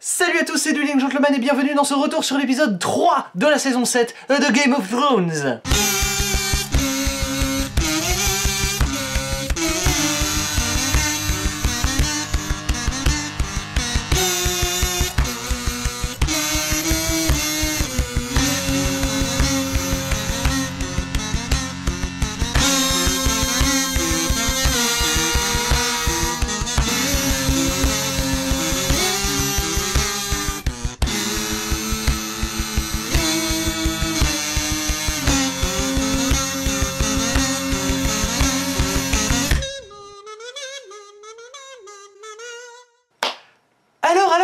Salut à tous, c'est Dueling Gentleman et bienvenue dans ce retour sur l'épisode 3 de la saison 7 de Game of Thrones.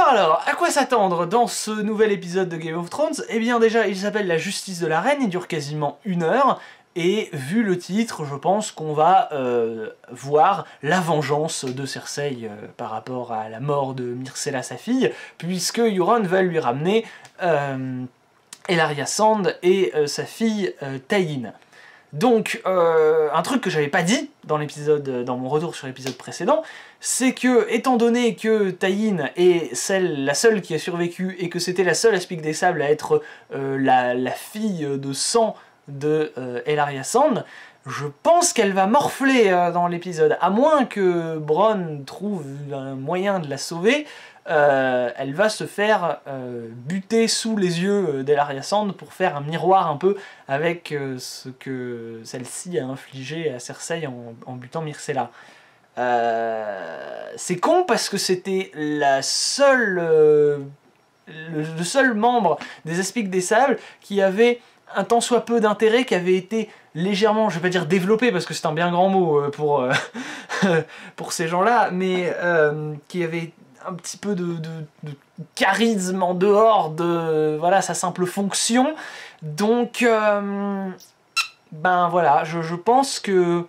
Alors, à quoi s'attendre dans ce nouvel épisode de Game of Thrones? Eh bien déjà, il s'appelle La Justice de la Reine, il dure quasiment 1 heure, et vu le titre, je pense qu'on va voir la vengeance de Cersei par rapport à la mort de Myrcella, sa fille, puisque Euron va lui ramener Ellaria Sand et sa fille Taïn. Donc, un truc que j'avais pas dit dans mon retour sur l'épisode précédent, c'est que, étant donné que Taïn est la seule qui a survécu et que c'était la seule Aspic des Sables à être la fille de sang de Ellaria Sand, je pense qu'elle va morfler dans l'épisode. À moins que Bronn trouve un moyen de la sauver, elle va se faire buter sous les yeux d'Ellaria Sand pour faire un miroir un peu avec ce que celle-ci a infligé à Cersei en butant Myrcella. C'est con parce que c'était le seul membre des Aspics des Sables qui avait un tant soit peu d'intérêt, qui avait été légèrement, je vais pas dire développé parce que c'est un bien grand mot pour ces gens-là, mais qui avait un petit peu de charisme en dehors de voilà, sa simple fonction. Donc, ben voilà, je pense que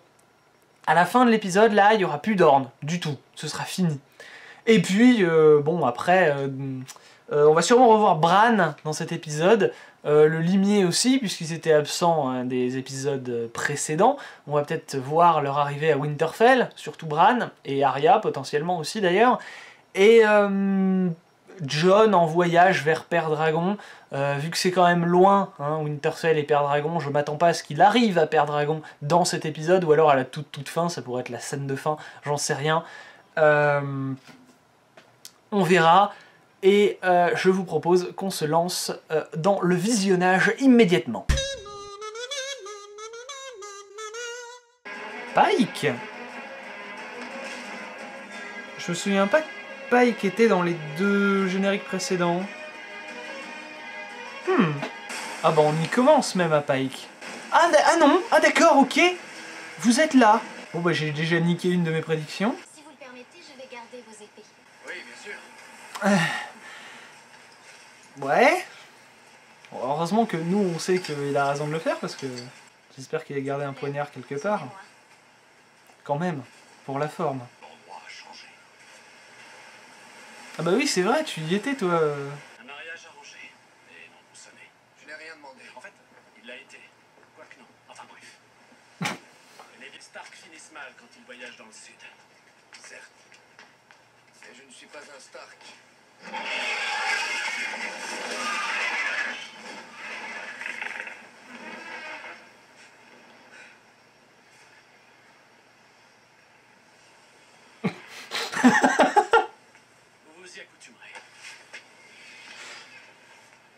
à la fin de l'épisode, là, il n'y aura plus d'Orne du tout. Ce sera fini. Et puis, bon, après, on va sûrement revoir Bran dans cet épisode. Le limier aussi, puisqu'ils étaient absents des épisodes précédents. On va peut-être voir leur arrivée à Winterfell, surtout Bran, et Arya potentiellement aussi d'ailleurs. Et Jon en voyage vers Père Dragon, vu que c'est quand même loin, hein, Winterfell et Père Dragon, je m'attends pas à ce qu'il arrive à Père Dragon dans cet épisode, ou alors à la toute fin, ça pourrait être la scène de fin, j'en sais rien. On verra, et je vous propose qu'on se lance dans le visionnage immédiatement. Pike? Je me souviens pas que Pike était dans les 2 génériques précédents. Ah bah on y commence même à Pike. Ah non, ah d'accord, ok. Vous êtes là. Bon bah j'ai déjà niqué une de mes prédictions. Si vous le permettez, je vais garder vos épées. Oui, bien sûr. Ouais. Bon, heureusement que nous on sait qu'il a raison de le faire parce que j'espère qu'il a gardé un poignard quelque part. Quand même, pour la forme. L'endroit a changé. Ah bah oui c'est vrai, tu y étais toi. Un mariage arrangé. Et non consommé. Je n'ai rien demandé. En fait, il l'a été. Quoique non. Enfin bref. Les Stark finissent mal quand ils voyagent dans le sud. Certes. Mais je ne suis pas un Stark. Vous vous y accoutumerez.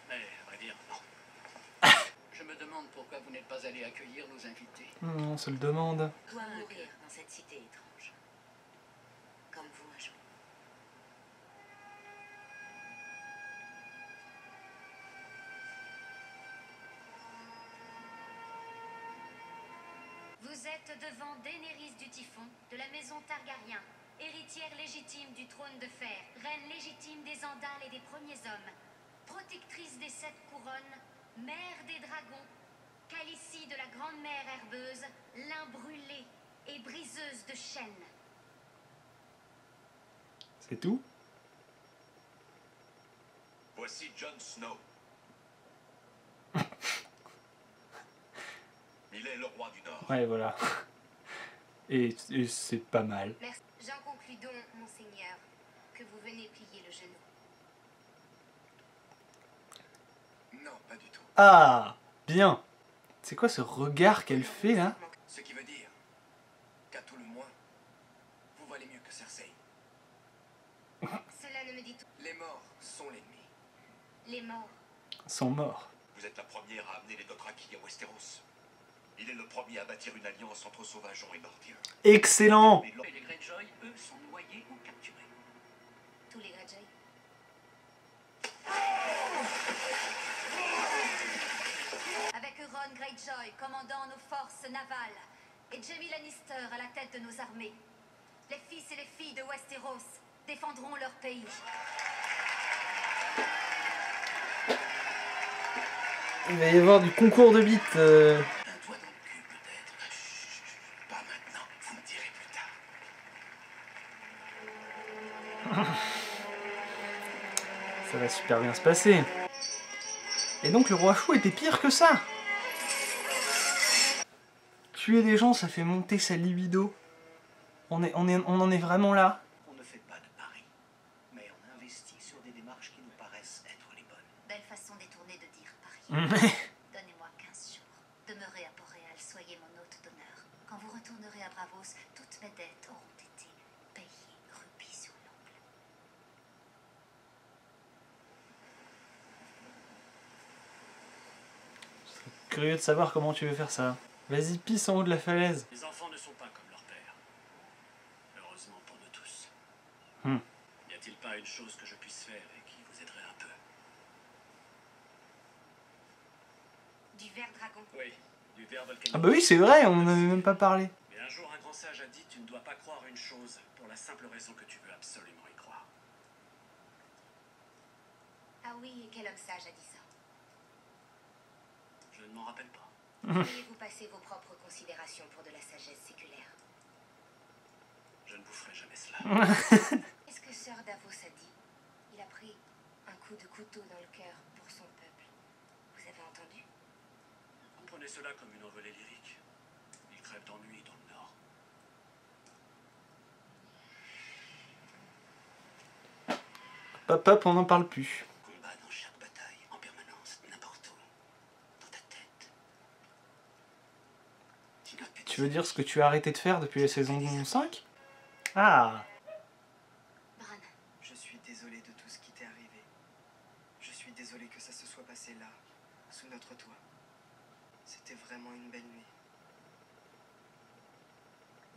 Mais, à vrai dire, non. Je me demande pourquoi vous n'êtes pas allé accueillir nos invités. On se le demande. Dois mourir dans cette cité étrange. Comme vous un jour. Vous êtes devant Daenerys du Typhon, de la maison Targaryen, héritière légitime du trône de fer, reine légitime des Andals et des premiers hommes, protectrice des 7 couronnes, mère des dragons, Khaleesi de la grande mer herbeuse, lin brûlé et briseuse de chaînes. C'est tout? Voici Jon Snow. Il est le roi du Nord. Ouais voilà. Et c'est pas mal. Merci. J'en conclus donc, monseigneur, que vous venez plier le genou. Non, pas du tout. Ah, bien. C'est quoi ce regard qu'elle fait là? Ce qui veut dire qu'à tout le moins, vous valez mieux que Cersei. Cela ne me dit tout. Les morts sont l'ennemi. Les morts. Sont morts. Vous êtes la première à amener les Dothraki à Westeros. Il est le premier à bâtir une alliance entre Sauvageons et Nordiens. Excellent. Et les Greyjoy, eux, sont noyés ou capturés. Tous les Greyjoy. Avec Euron Greyjoy commandant nos forces navales et Jaime Lannister à la tête de nos armées, les fils et les filles de Westeros défendront leur pays. Il va y avoir du concours de beats. Un doigt dans le cul, peut-être. Chut, pas maintenant, vous me direz plus tard. Ça va super bien se passer. Et donc le roi Chou était pire que ça. Tuer des gens, ça fait monter sa libido. On en est vraiment là. On ne fait pas de paris, mais on investit sur des démarches qui nous paraissent être les bonnes. Belle façon détournée de dire pari. Donnez-moi 15 jours. Demeurez à Port-Réal, soyez mon hôte d'honneur. Quand vous retournerez à Bravos, toutes mes dettes auront été payées rubis sur l'ongle. Curieux de savoir comment tu veux faire ça. Vas-y, pisse en haut de la falaise. Les enfants ne sont pas comme leur père. Heureusement pour nous tous. Hmm. Y a-t-il pas une chose que je puisse faire et qui vous aiderait un peu? Du ver dragon. Oui, du verre volcanique. Ah bah oui, c'est vrai, on n'en avait même pas parlé. Mais un jour, un grand sage a dit: tu ne dois pas croire une chose pour la simple raison que tu veux absolument y croire. Ah oui, et quel homme sage a dit ça? Je ne m'en rappelle pas. Veuillez vous passer vos propres considérations pour de la sagesse séculaire. Je ne vous ferai jamais cela. Qu'est-ce que Sir Davos a dit? Il a pris un coup de couteau dans le cœur pour son peuple. Vous avez entendu? Vous prenez cela comme une envolée lyrique. Il crève d'ennui dans le Nord. Hop hop, on n'en parle plus. Combat dans chaque bataille, en permanence, n'importe où. Dans ta tête. Tu veux dire ce que tu as arrêté de faire depuis la saison 5? Ah. Bran, Je suis désolé de tout ce qui t'est arrivé. Je suis désolé que ça se soit passé là, sous notre toit. C'était vraiment une belle nuit.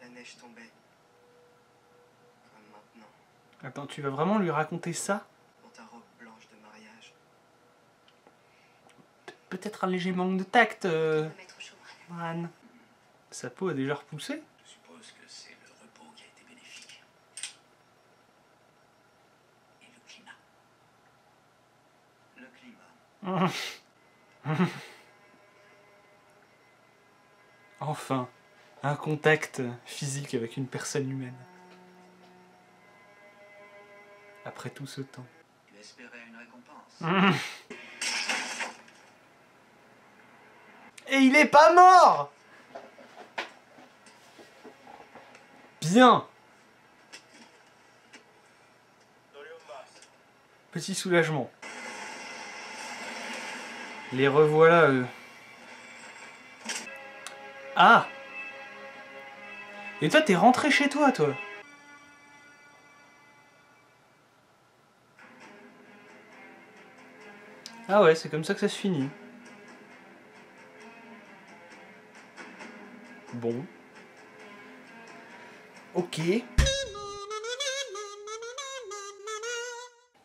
La neige tombait. Comme maintenant, Attends, tu vas vraiment lui raconter ça? dans ta robe blanche de mariage. Peut-être un léger manque de tact, me mettre au chaud, Bran. Bran. Sa peau a déjà repoussé? Je suppose que c'est le repos qui a été bénéfique. Et le climat. Le climat. Enfin, un contact physique avec une personne humaine. Après tout ce temps. Il espérait une récompense. Et il est pas mort! Bien! Petit soulagement. Les revoilà, eux. Ah! Et toi, t'es rentré chez toi, toi? Ah ouais, c'est comme ça que ça se finit. Bon. Ok.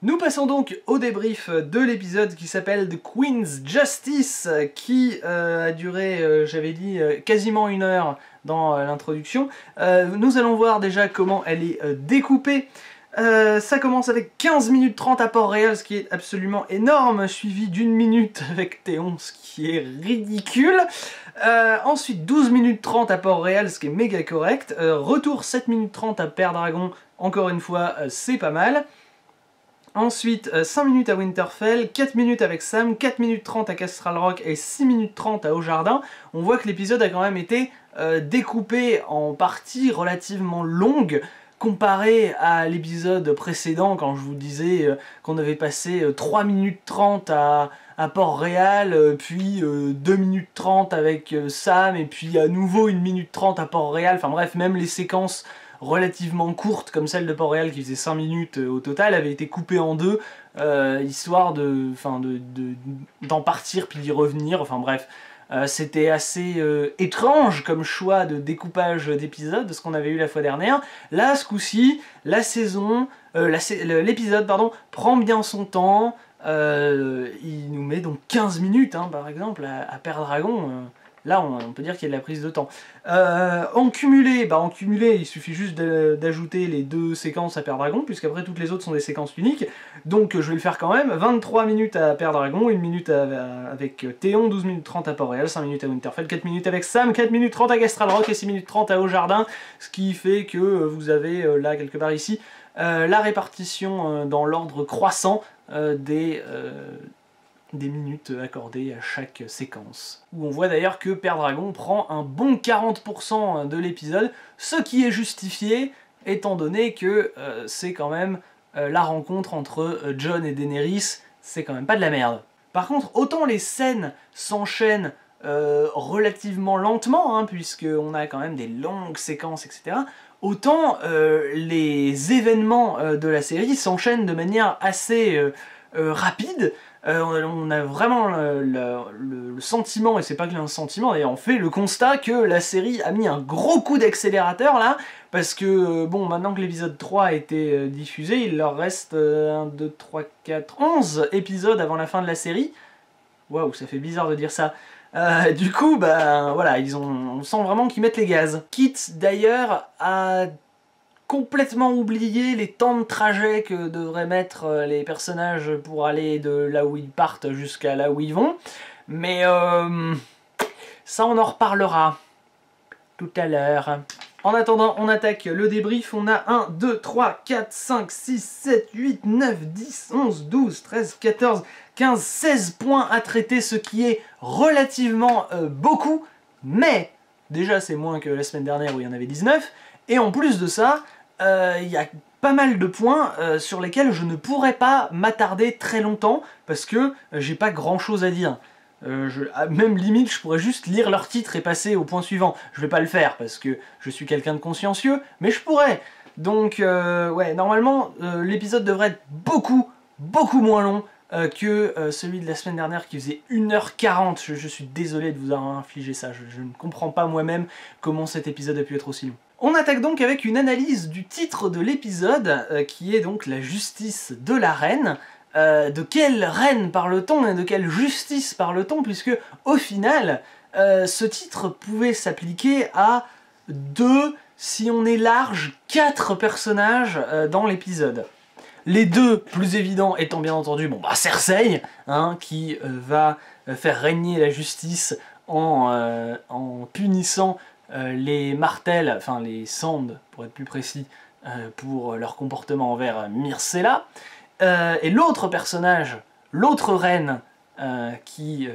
Nous passons donc au débrief de l'épisode qui s'appelle The Queen's Justice, qui a duré, j'avais dit, quasiment 1 heure dans l'introduction. Nous allons voir déjà comment elle est découpée. Ça commence avec 15 minutes 30 à Port-Réal, ce qui est absolument énorme, suivi d'1 minute avec Théon, ce qui est ridicule. Ensuite 12 minutes 30 à Port-Réal, ce qui est méga correct. Retour 7 minutes 30 à Père-Dragon, encore une fois, c'est pas mal. Ensuite 5 minutes à Winterfell, 4 minutes avec Sam, 4 minutes 30 à Castral Rock et 6 minutes 30 à Haut-Jardin. On voit que l'épisode a quand même été découpé en parties relativement longues, comparé à l'épisode précédent, quand je vous disais qu'on avait passé 3 minutes 30 à Port-Réal, puis 2 minutes 30 avec Sam, et puis à nouveau 1 minute 30 à Port-Réal, enfin bref, même les séquences relativement courtes, comme celle de Port-Réal qui faisait 5 minutes au total, avaient été coupées en deux, histoire d'en partir puis d'y revenir, enfin bref. C'était assez étrange comme choix de découpage d'épisodes de ce qu'on avait eu la fois dernière. Là, ce coup-ci, l'épisode prend bien son temps. Il nous met donc 15 minutes, hein, par exemple, à Père Dragon. Là, on peut dire qu'il y a de la prise de temps. En cumulé, il suffit juste d'ajouter les 2 séquences à Père Dragon, puisqu'après toutes les autres sont des séquences uniques. Donc je vais le faire quand même. 23 minutes à Père Dragon, 1 minute avec Théon, 12 minutes 30 à Port-Réal, 5 minutes à Winterfell, 4 minutes avec Sam, 4 minutes 30 à Gastral Rock et 6 minutes 30 à Haut-Jardin. Ce qui fait que vous avez là, quelque part ici, la répartition dans l'ordre croissant des minutes accordées à chaque séquence. Où on voit d'ailleurs que Père Dragon prend un bon 40% de l'épisode, ce qui est justifié étant donné que c'est quand même la rencontre entre Jon et Daenerys, c'est quand même pas de la merde. Par contre, autant les scènes s'enchaînent relativement lentement, hein, puisqu'on a quand même des longues séquences, etc., autant les événements de la série s'enchaînent de manière assez rapide. On a vraiment le sentiment, et c'est pas que un sentiment, d'ailleurs on fait le constat que la série a mis un gros coup d'accélérateur là, parce que bon, maintenant que l'épisode 3 a été diffusé, il leur reste 1, 2, 3, 4, 11 épisodes avant la fin de la série. Waouh, ça fait bizarre de dire ça. Du coup, bah voilà, on sent vraiment qu'ils mettent les gaz. Quitte d'ailleurs à complètement oublié les temps de trajet que devraient mettre les personnages pour aller de là où ils partent jusqu'à là où ils vont. Mais ça, on en reparlera tout à l'heure. En attendant, on attaque le débrief. On a 1, 2, 3, 4, 5, 6, 7, 8, 9, 10, 11, 12, 13, 14, 15, 16 points à traiter, ce qui est relativement beaucoup. Mais déjà, c'est moins que la semaine dernière où il y en avait 19. Et en plus de ça, il y a pas mal de points sur lesquels je ne pourrais pas m'attarder très longtemps parce que j'ai pas grand chose à dire. Même limite, je pourrais juste lire leur titre et passer au point suivant. Je vais pas le faire parce que je suis quelqu'un de consciencieux, mais je pourrais. Donc, ouais, normalement, l'épisode devrait être beaucoup moins long que celui de la semaine dernière qui faisait 1h40. Je suis désolé de vous avoir infligé ça. Je ne comprends pas moi-même comment cet épisode a pu être aussi long. On attaque donc avec une analyse du titre de l'épisode, qui est donc la justice de la reine. De quelle reine parle-t-on et de quelle justice parle-t-on, puisque au final, ce titre pouvait s'appliquer à 2, si on est large, 4 personnages dans l'épisode. Les 2 plus évidents étant bien entendu Cersei, hein, qui va faire régner la justice en punissant les Martels, enfin les Sand pour être plus précis, pour leur comportement envers Myrcella. Et l'autre personnage, l'autre reine qui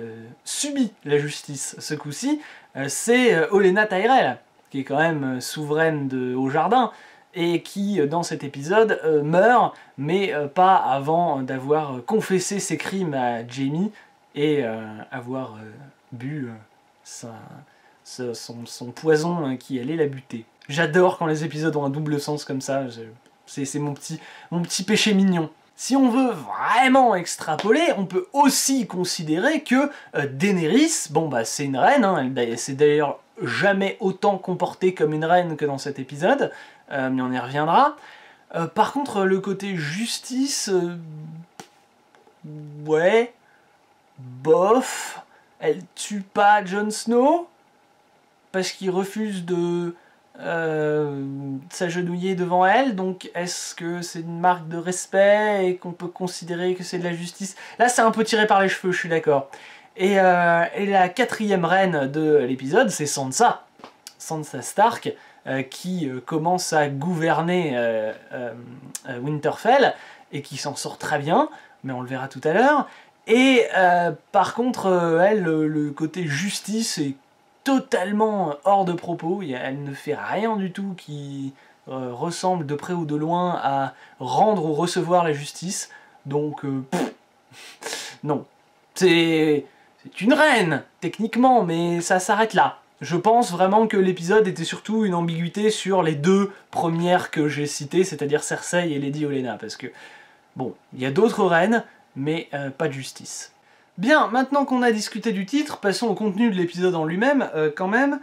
subit la justice ce coup-ci, c'est Olenna Tyrell, qui est quand même souveraine de Haut-Jardin, et qui, dans cet épisode, meurt, mais pas avant d'avoir confessé ses crimes à Jaime et avoir bu son poison qui allait la buter. J'adore quand les épisodes ont un double sens comme ça, c'est mon petit péché mignon. Si on veut vraiment extrapoler, on peut aussi considérer que Daenerys, c'est une reine, hein, elle s'est d'ailleurs jamais autant comportée comme une reine que dans cet épisode, mais on y reviendra. Par contre, le côté justice, ouais, bof, elle tue pas Jon Snow, parce qu'il refuse de s'agenouiller devant elle, donc est-ce que c'est une marque de respect et qu'on peut considérer que c'est de la justice? Là c'est un peu tiré par les cheveux, je suis d'accord. Et la 4e reine de l'épisode, c'est Sansa Stark, qui commence à gouverner Winterfell, et qui s'en sort très bien, mais on le verra tout à l'heure. Et par contre, elle, le côté justice est totalement hors de propos, elle ne fait rien du tout qui ressemble de près ou de loin à rendre ou recevoir la justice. Donc, non. C'est une reine, techniquement, mais ça s'arrête là. Je pense vraiment que l'épisode était surtout une ambiguïté sur les deux premières que j'ai citées, c'est-à-dire Cersei et Lady Olenna, parce que, bon, il y a d'autres reines, mais pas de justice. Bien, maintenant qu'on a discuté du titre, passons au contenu de l'épisode en lui-même, quand même.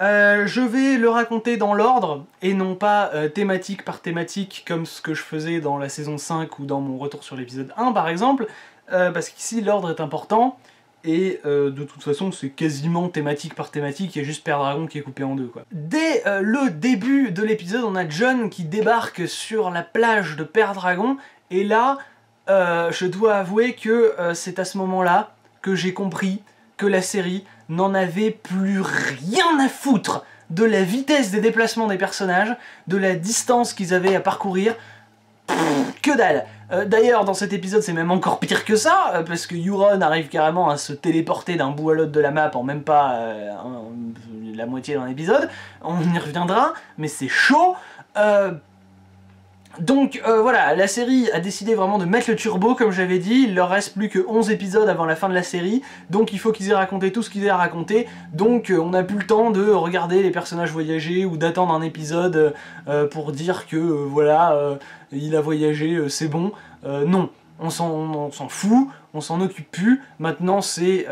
Je vais le raconter dans l'ordre, et non pas thématique par thématique, comme ce que je faisais dans la saison 5 ou dans mon retour sur l'épisode 1, par exemple, parce qu'ici l'ordre est important, et de toute façon c'est quasiment thématique par thématique, il y a juste Père Dragon qui est coupé en deux, quoi. Dès le début de l'épisode, on a Jon qui débarque sur la plage de Père Dragon, et là, je dois avouer que c'est à ce moment-là que j'ai compris que la série n'en avait plus rien à foutre de la vitesse des déplacements des personnages, de la distance qu'ils avaient à parcourir. Que dalle. D'ailleurs, dans cet épisode, c'est même encore pire que ça, parce que Euron arrive carrément à se téléporter d'un bout à l'autre de la map en même pas la moitié d'un épisode. On y reviendra, mais c'est chaud. Donc voilà, la série a décidé vraiment de mettre le turbo, comme j'avais dit. Il leur reste plus que 11 épisodes avant la fin de la série, donc il faut qu'ils aient raconté tout ce qu'ils aient à raconter. Donc on n'a plus le temps de regarder les personnages voyager ou d'attendre un épisode pour dire que voilà, il a voyagé, c'est bon. Non, on s'en fout, on s'en occupe plus. Maintenant c'est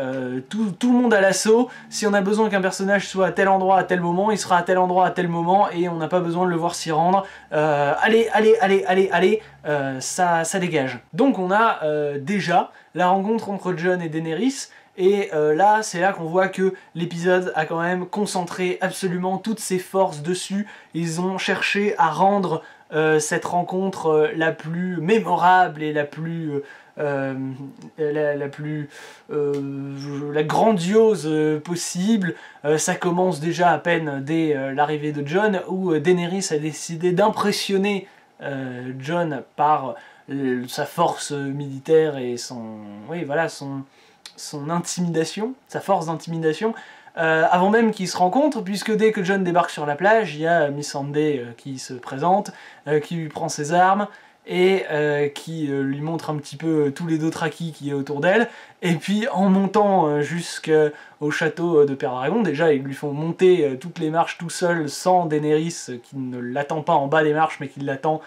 tout le monde à l'assaut. Si on a besoin qu'un personnage soit à tel endroit à tel moment, il sera à tel endroit à tel moment, et on n'a pas besoin de le voir s'y rendre. Allez, ça dégage. Donc on a déjà la rencontre entre Jon et Daenerys, et là c'est là qu'on voit que l'épisode a quand même concentré absolument toutes ses forces dessus. Ils ont cherché à rendre cette rencontre la plus mémorable et la grandiose possible. Ça commence déjà à peine dès l'arrivée de Jon, où Daenerys a décidé d'impressionner Jon par sa force militaire et son intimidation, sa force d'intimidation. Avant même qu'ils se rencontrent, puisque dès que Jon débarque sur la plage, il y a Missandei qui se présente, qui lui prend ses armes, et qui lui montre un petit peu tous les Dothraki qui est autour d'elle. Et puis en montant jusqu'au château de Père Dragon, déjà ils lui font monter toutes les marches tout seul, sans Daenerys qui ne l'attend pas en bas des marches, mais qui l'attend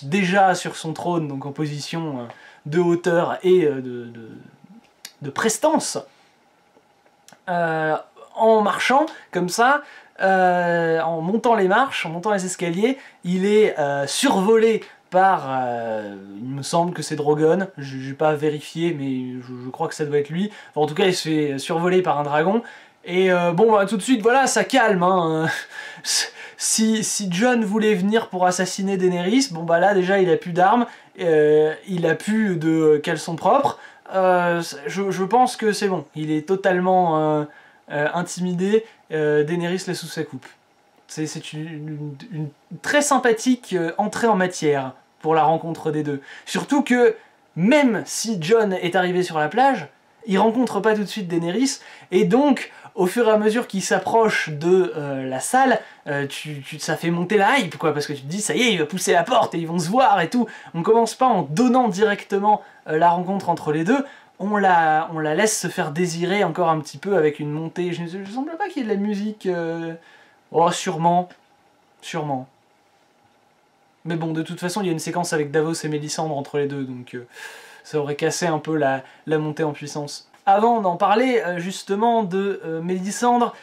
déjà sur son trône, donc en position de hauteur et de prestance. En marchant comme ça, en montant les marches, en montant les escaliers, il est survolé par, il me semble que c'est Drogon, j'ai pas vérifié mais je crois que ça doit être lui. Enfin, en tout cas il se fait survoler par un dragon, et bon bah, tout de suite voilà, ça calme, hein. Si Jon voulait venir pour assassiner Daenerys, bon bah là déjà il a plus d'armes, il a plus de caleçon propre. Je pense que c'est bon, il est totalement intimidé, Daenerys l'est sous sa coupe. C'est une très sympathique entrée en matière pour la rencontre des deux. Surtout que, même si Jon est arrivé sur la plage, il rencontre pas tout de suite Daenerys, et donc, au fur et à mesure qu'il s'approche de la salle, ça fait monter la hype, quoi, parce que tu te dis, ça y est, il va pousser la porte et ils vont se voir et tout. On commence pas en donnant directement la rencontre entre les deux, on la laisse se faire désirer encore un petit peu avec une montée. Je ne semble pas qu'il y ait de la musique. Oh, sûrement. Mais bon, de toute façon, il y a une séquence avec Davos et Mélisandre entre les deux, donc ça aurait cassé un peu la montée en puissance. Avant d'en parler justement de Mélisandre,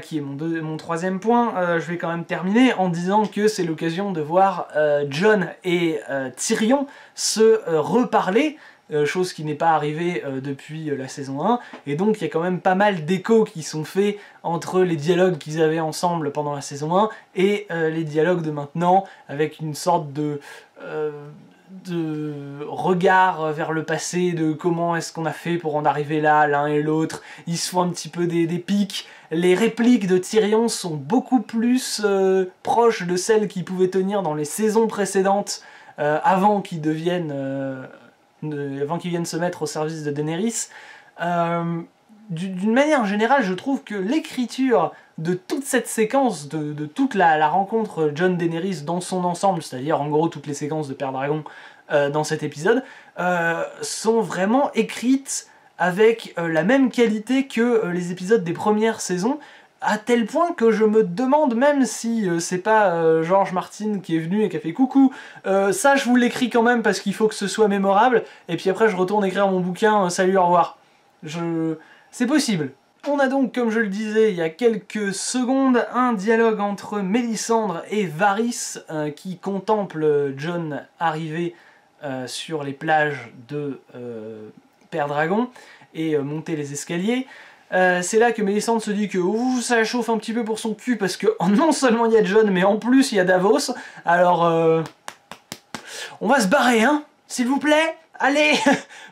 qui est mon troisième point, je vais quand même terminer en disant que c'est l'occasion de voir Jon et Tyrion se reparler, chose qui n'est pas arrivée depuis la saison 1, et donc il y a quand même pas mal d'échos qui sont faits entre les dialogues qu'ils avaient ensemble pendant la saison 1 et les dialogues de maintenant, avec une sorte de regard vers le passé, de comment est-ce qu'on a fait pour en arriver là, l'un et l'autre. Ils se font un petit peu des pics. Les répliques de Tyrion sont beaucoup plus proches de celles qu'il pouvait tenir dans les saisons précédentes, avant qu'ils viennent se mettre au service de Daenerys. d'une manière générale, je trouve que l'écriture de toute cette séquence, de toute la rencontre Jon-Daenerys dans son ensemble, c'est-à-dire en gros toutes les séquences de Père Dragon dans cet épisode, sont vraiment écrites avec la même qualité que les épisodes des premières saisons, à tel point que je me demande même si c'est pas George Martin qui est venu et qui a fait coucou, ça je vous l'écris quand même parce qu'il faut que ce soit mémorable, et puis après je retourne écrire mon bouquin, salut, au revoir. C'est possible. On a donc, comme je le disais il y a quelques secondes, un dialogue entre Mélisandre et Varys qui contemple Jon arriver sur les plages de Père Dragon et monter les escaliers. C'est là que Mélisandre se dit que ça chauffe un petit peu pour son cul parce que non seulement il y a Jon mais en plus il y a Davos. Alors on va se barrer, hein, s'il vous plaît. Allez,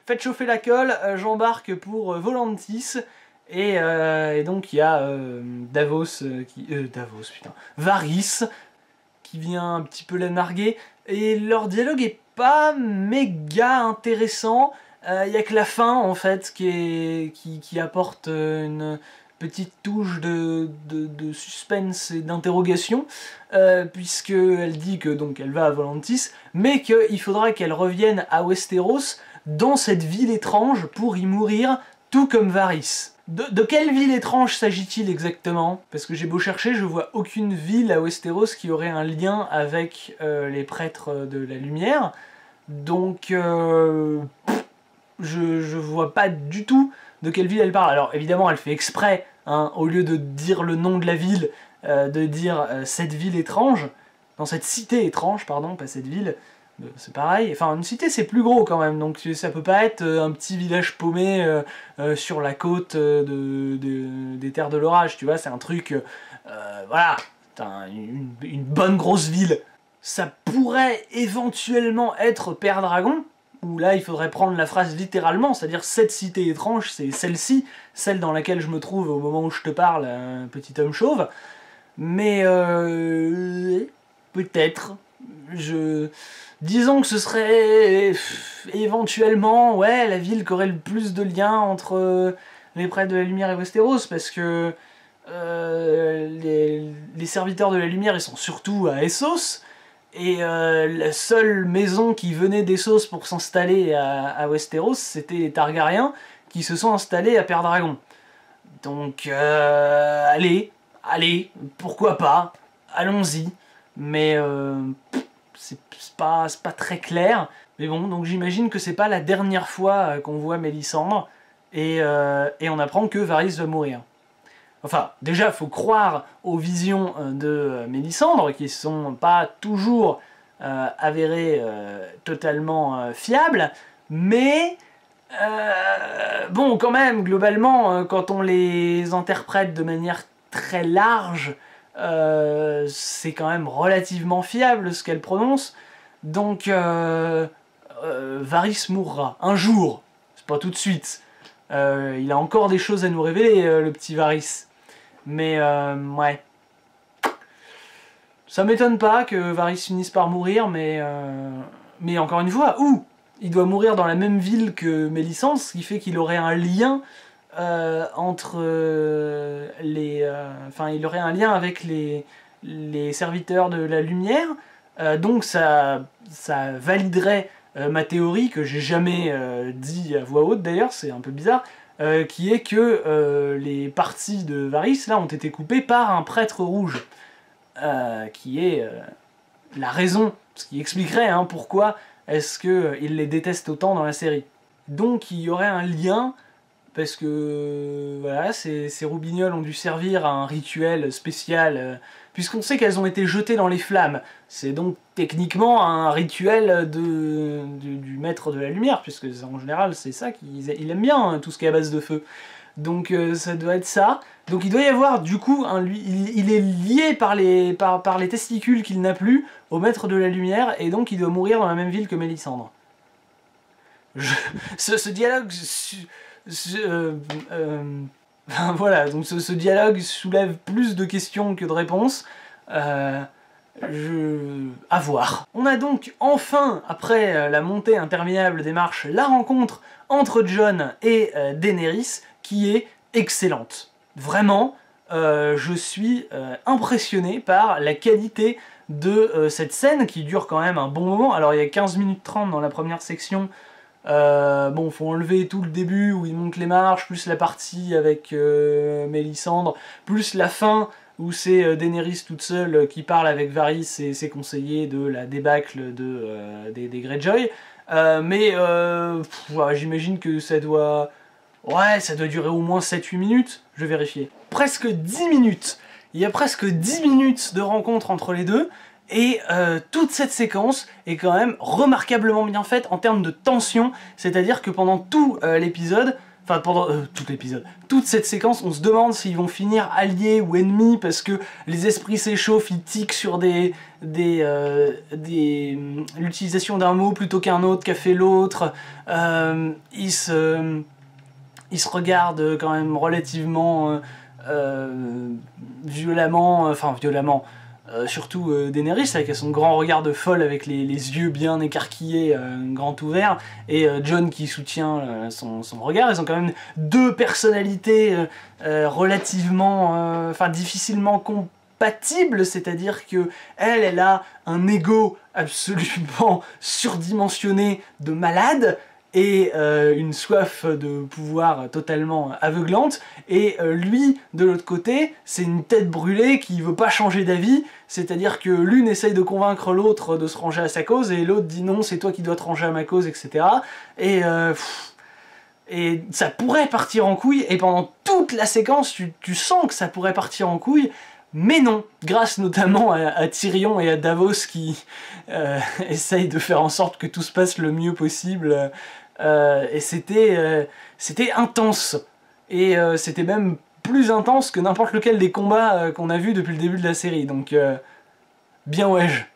faites chauffer la colle, j'embarque pour Volantis. Et donc il y a Varys qui vient un petit peu la narguer. Et leur dialogue est pas méga intéressant. Il y a que la fin en fait qui apporte une petite touche de suspense et d'interrogation, puisqu'elle dit que donc elle va à Volantis, mais qu'il faudra qu'elle revienne à Westeros dans cette ville étrange pour y mourir, tout comme Varys. De quelle ville étrange s'agit-il exactement? Parce que j'ai beau chercher, je vois aucune ville à Westeros qui aurait un lien avec les prêtres de la lumière, donc je vois pas du tout de quelle ville elle parle. Alors évidemment elle fait exprès, hein, au lieu de dire le nom de la ville, de dire cette ville étrange, dans cette cité étrange, pardon, pas cette ville, c'est pareil, enfin une cité c'est plus gros quand même, donc ça peut pas être un petit village paumé sur la côte des terres de l'orage, tu vois, c'est un truc, voilà, une bonne grosse ville. Ça pourrait éventuellement être Père Dragon, où là il faudrait prendre la phrase littéralement, c'est-à-dire cette cité étrange, c'est celle-ci, celle dans laquelle je me trouve au moment où je te parle, un petit homme chauve, mais peut-être, disons que ce serait éventuellement, ouais, la ville qui aurait le plus de liens entre les prêtres de la lumière et Westeros, parce que les serviteurs de la lumière ils sont surtout à Essos, et la seule maison qui venait d'Essos pour s'installer à Westeros, c'était les Targaryens qui se sont installés à Père Dragon. Donc allez, pourquoi pas, allons-y, mais c'est pas très clair. Mais bon, donc j'imagine que c'est pas la dernière fois qu'on voit Mélisandre, et on apprend que Varys va mourir. Enfin, déjà, faut croire aux visions de Mélisandre, qui sont pas toujours avérées totalement fiables, mais bon, quand même, globalement, quand on les interprète de manière très large, c'est quand même relativement fiable ce qu'elle prononce, donc Varys mourra, un jour, c'est pas tout de suite. Il a encore des choses à nous révéler, le petit Varys. Mais ouais. Ça m'étonne pas que Varys finisse par mourir, mais encore une fois, il doit mourir dans la même ville que Mélisandre, ce qui fait qu'il aurait un lien entre enfin, il aurait un lien avec les serviteurs de la lumière, donc ça validerait ma théorie, que j'ai jamais dit à voix haute d'ailleurs, c'est un peu bizarre, qui est que les parties de Varys là ont été coupées par un prêtre rouge, qui est la raison, ce qui expliquerait pourquoi est-ce qu'il les déteste autant dans la série. Donc il y aurait un lien, parce que voilà, ces roubignoles ont dû servir à un rituel spécial, puisqu'on sait qu'elles ont été jetées dans les flammes. C'est donc techniquement un rituel du maître de la lumière, puisque en général c'est ça qu'il aime bien, tout ce qui est à base de feu. Donc ça doit être ça. Donc il doit y avoir du coup, il est lié par les testicules qu'il n'a plus au maître de la lumière, et donc il doit mourir dans la même ville que Mélisandre. Ce dialogue... voilà, donc ce dialogue soulève plus de questions que de réponses. À voir. On a donc enfin, après la montée interminable des marches, la rencontre entre Jon et Daenerys, qui est excellente. Vraiment, je suis impressionné par la qualité de cette scène qui dure quand même un bon moment. Alors il y a 15 minutes 30 dans la première section. Bon, faut enlever tout le début où il monte les marches, plus la partie avec Mélisandre, plus la fin où c'est Daenerys toute seule qui parle avec Varys et ses conseillers de la débâcle des Greyjoy. Ouais, j'imagine que ça doit... Ouais, ça doit durer au moins 7-8 minutes, je vais vérifier. Presque 10 minutes. Il y a presque 10 minutes de rencontre entre les deux, et toute cette séquence est quand même remarquablement bien faite en termes de tension, c'est-à-dire que pendant tout l'épisode, enfin pendant tout l'épisode, toute cette séquence, on se demande s'ils vont finir alliés ou ennemis, parce que les esprits s'échauffent, ils tiquent sur l'utilisation d'un mot plutôt qu'un autre qu'a fait l'autre, ils se regardent quand même relativement violemment, surtout Daenerys avec son grand regard de folle avec les yeux bien écarquillés, grand ouverts, et Jon qui soutient son regard. Ils ont quand même deux personnalités relativement, difficilement compatibles, c'est-à-dire que elle a un ego absolument surdimensionné de malade, et une soif de pouvoir totalement aveuglante, et lui, de l'autre côté, c'est une tête brûlée qui veut pas changer d'avis, c'est-à-dire que l'une essaye de convaincre l'autre de se ranger à sa cause, et l'autre dit non, c'est toi qui dois te ranger à ma cause, etc. Et ça pourrait partir en couille, et pendant toute la séquence, tu sens que ça pourrait partir en couille, mais non, grâce notamment à Tyrion et à Davos qui essayent de faire en sorte que tout se passe le mieux possible, et c'était intense, et c'était même plus intense que n'importe lequel des combats qu'on a vus depuis le début de la série, donc bien wesh.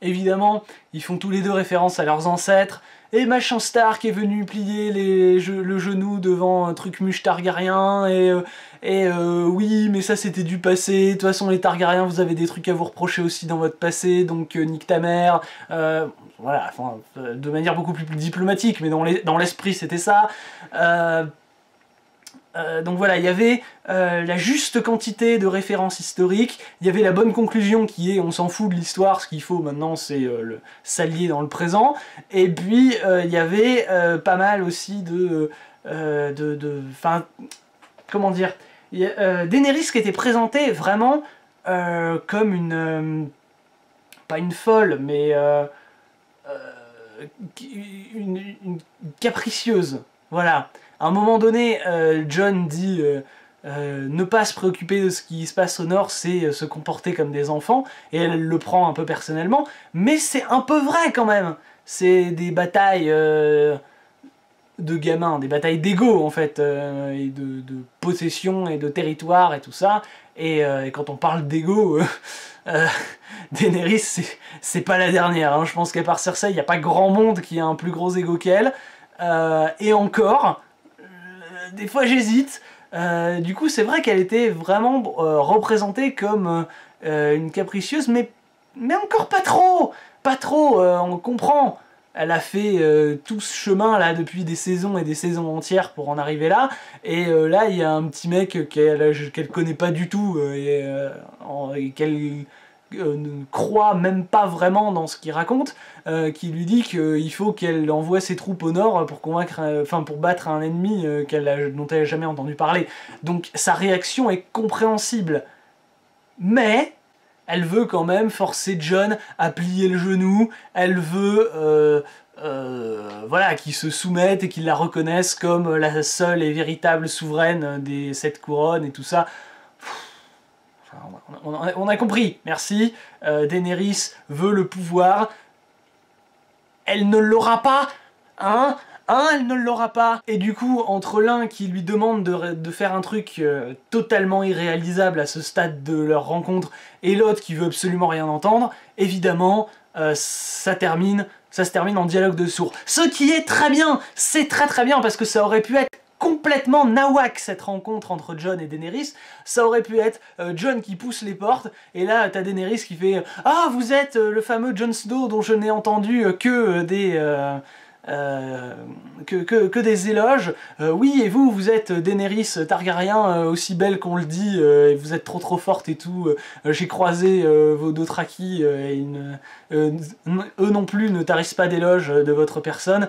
Évidemment, ils font tous les deux référence à leurs ancêtres, et machin Stark est venu plier le genou devant un truc muche Targaryen, et oui, mais ça c'était du passé, de toute façon les Targaryens vous avez des trucs à vous reprocher aussi dans votre passé, donc nique ta mère, voilà, enfin, de manière beaucoup plus diplomatique, mais dans l'esprit c'était ça. Donc voilà, il y avait la juste quantité de références historiques, il y avait la bonne conclusion qui est on s'en fout de l'histoire, ce qu'il faut maintenant c'est s'allier dans le présent, et puis il y avait pas mal aussi comment dire, Daenerys qui était présentée vraiment comme une... pas une folle, mais une capricieuse, voilà. À un moment donné, Jon dit ne pas se préoccuper de ce qui se passe au nord, c'est se comporter comme des enfants, et elle le prend un peu personnellement, mais c'est un peu vrai quand même. C'est des batailles de gamins, des batailles d'ego en fait, et de possession et de territoire et tout ça, et quand on parle d'ego, Daenerys c'est pas la dernière, hein. Je pense qu'à part Cersei, il n'y a pas grand monde qui a un plus gros ego qu'elle, et encore... des fois j'hésite, du coup c'est vrai qu'elle était vraiment représentée comme une capricieuse, mais encore pas trop, on comprend, elle a fait tout ce chemin là depuis des saisons et des saisons entières pour en arriver là, et là il y a un petit mec qu'elle connaît pas du tout, et qu'elle ne croit même pas vraiment dans ce qu'il raconte, qui lui dit qu'il faut qu'elle envoie ses troupes au nord pour pour battre un ennemi dont elle n'a jamais entendu parler. Donc sa réaction est compréhensible, mais elle veut quand même forcer Jon à plier le genou, elle veut voilà, qu'il se soumette et qu'il la reconnaisse comme la seule et véritable souveraine des 7 couronnes et tout ça. On a compris, merci. Daenerys veut le pouvoir. Elle ne l'aura pas, hein, elle ne l'aura pas. Et du coup, entre l'un qui lui demande de faire un truc totalement irréalisable à ce stade de leur rencontre, et l'autre qui veut absolument rien entendre, évidemment, ça se termine en dialogue de sourds. Ce qui est très bien, c'est très bien, parce que ça aurait pu être complètement nawak cette rencontre entre Jon et Daenerys. Ça aurait pu être Jon qui pousse les portes, et là t'as Daenerys qui fait « Ah, vous êtes le fameux Jon Snow dont je n'ai entendu que que des éloges. Oui, et vous êtes Daenerys Targaryen, aussi belle qu'on le dit, et vous êtes trop forte et tout. J'ai croisé vos Dothraki, et eux non plus ne tarissent pas d'éloges de votre personne.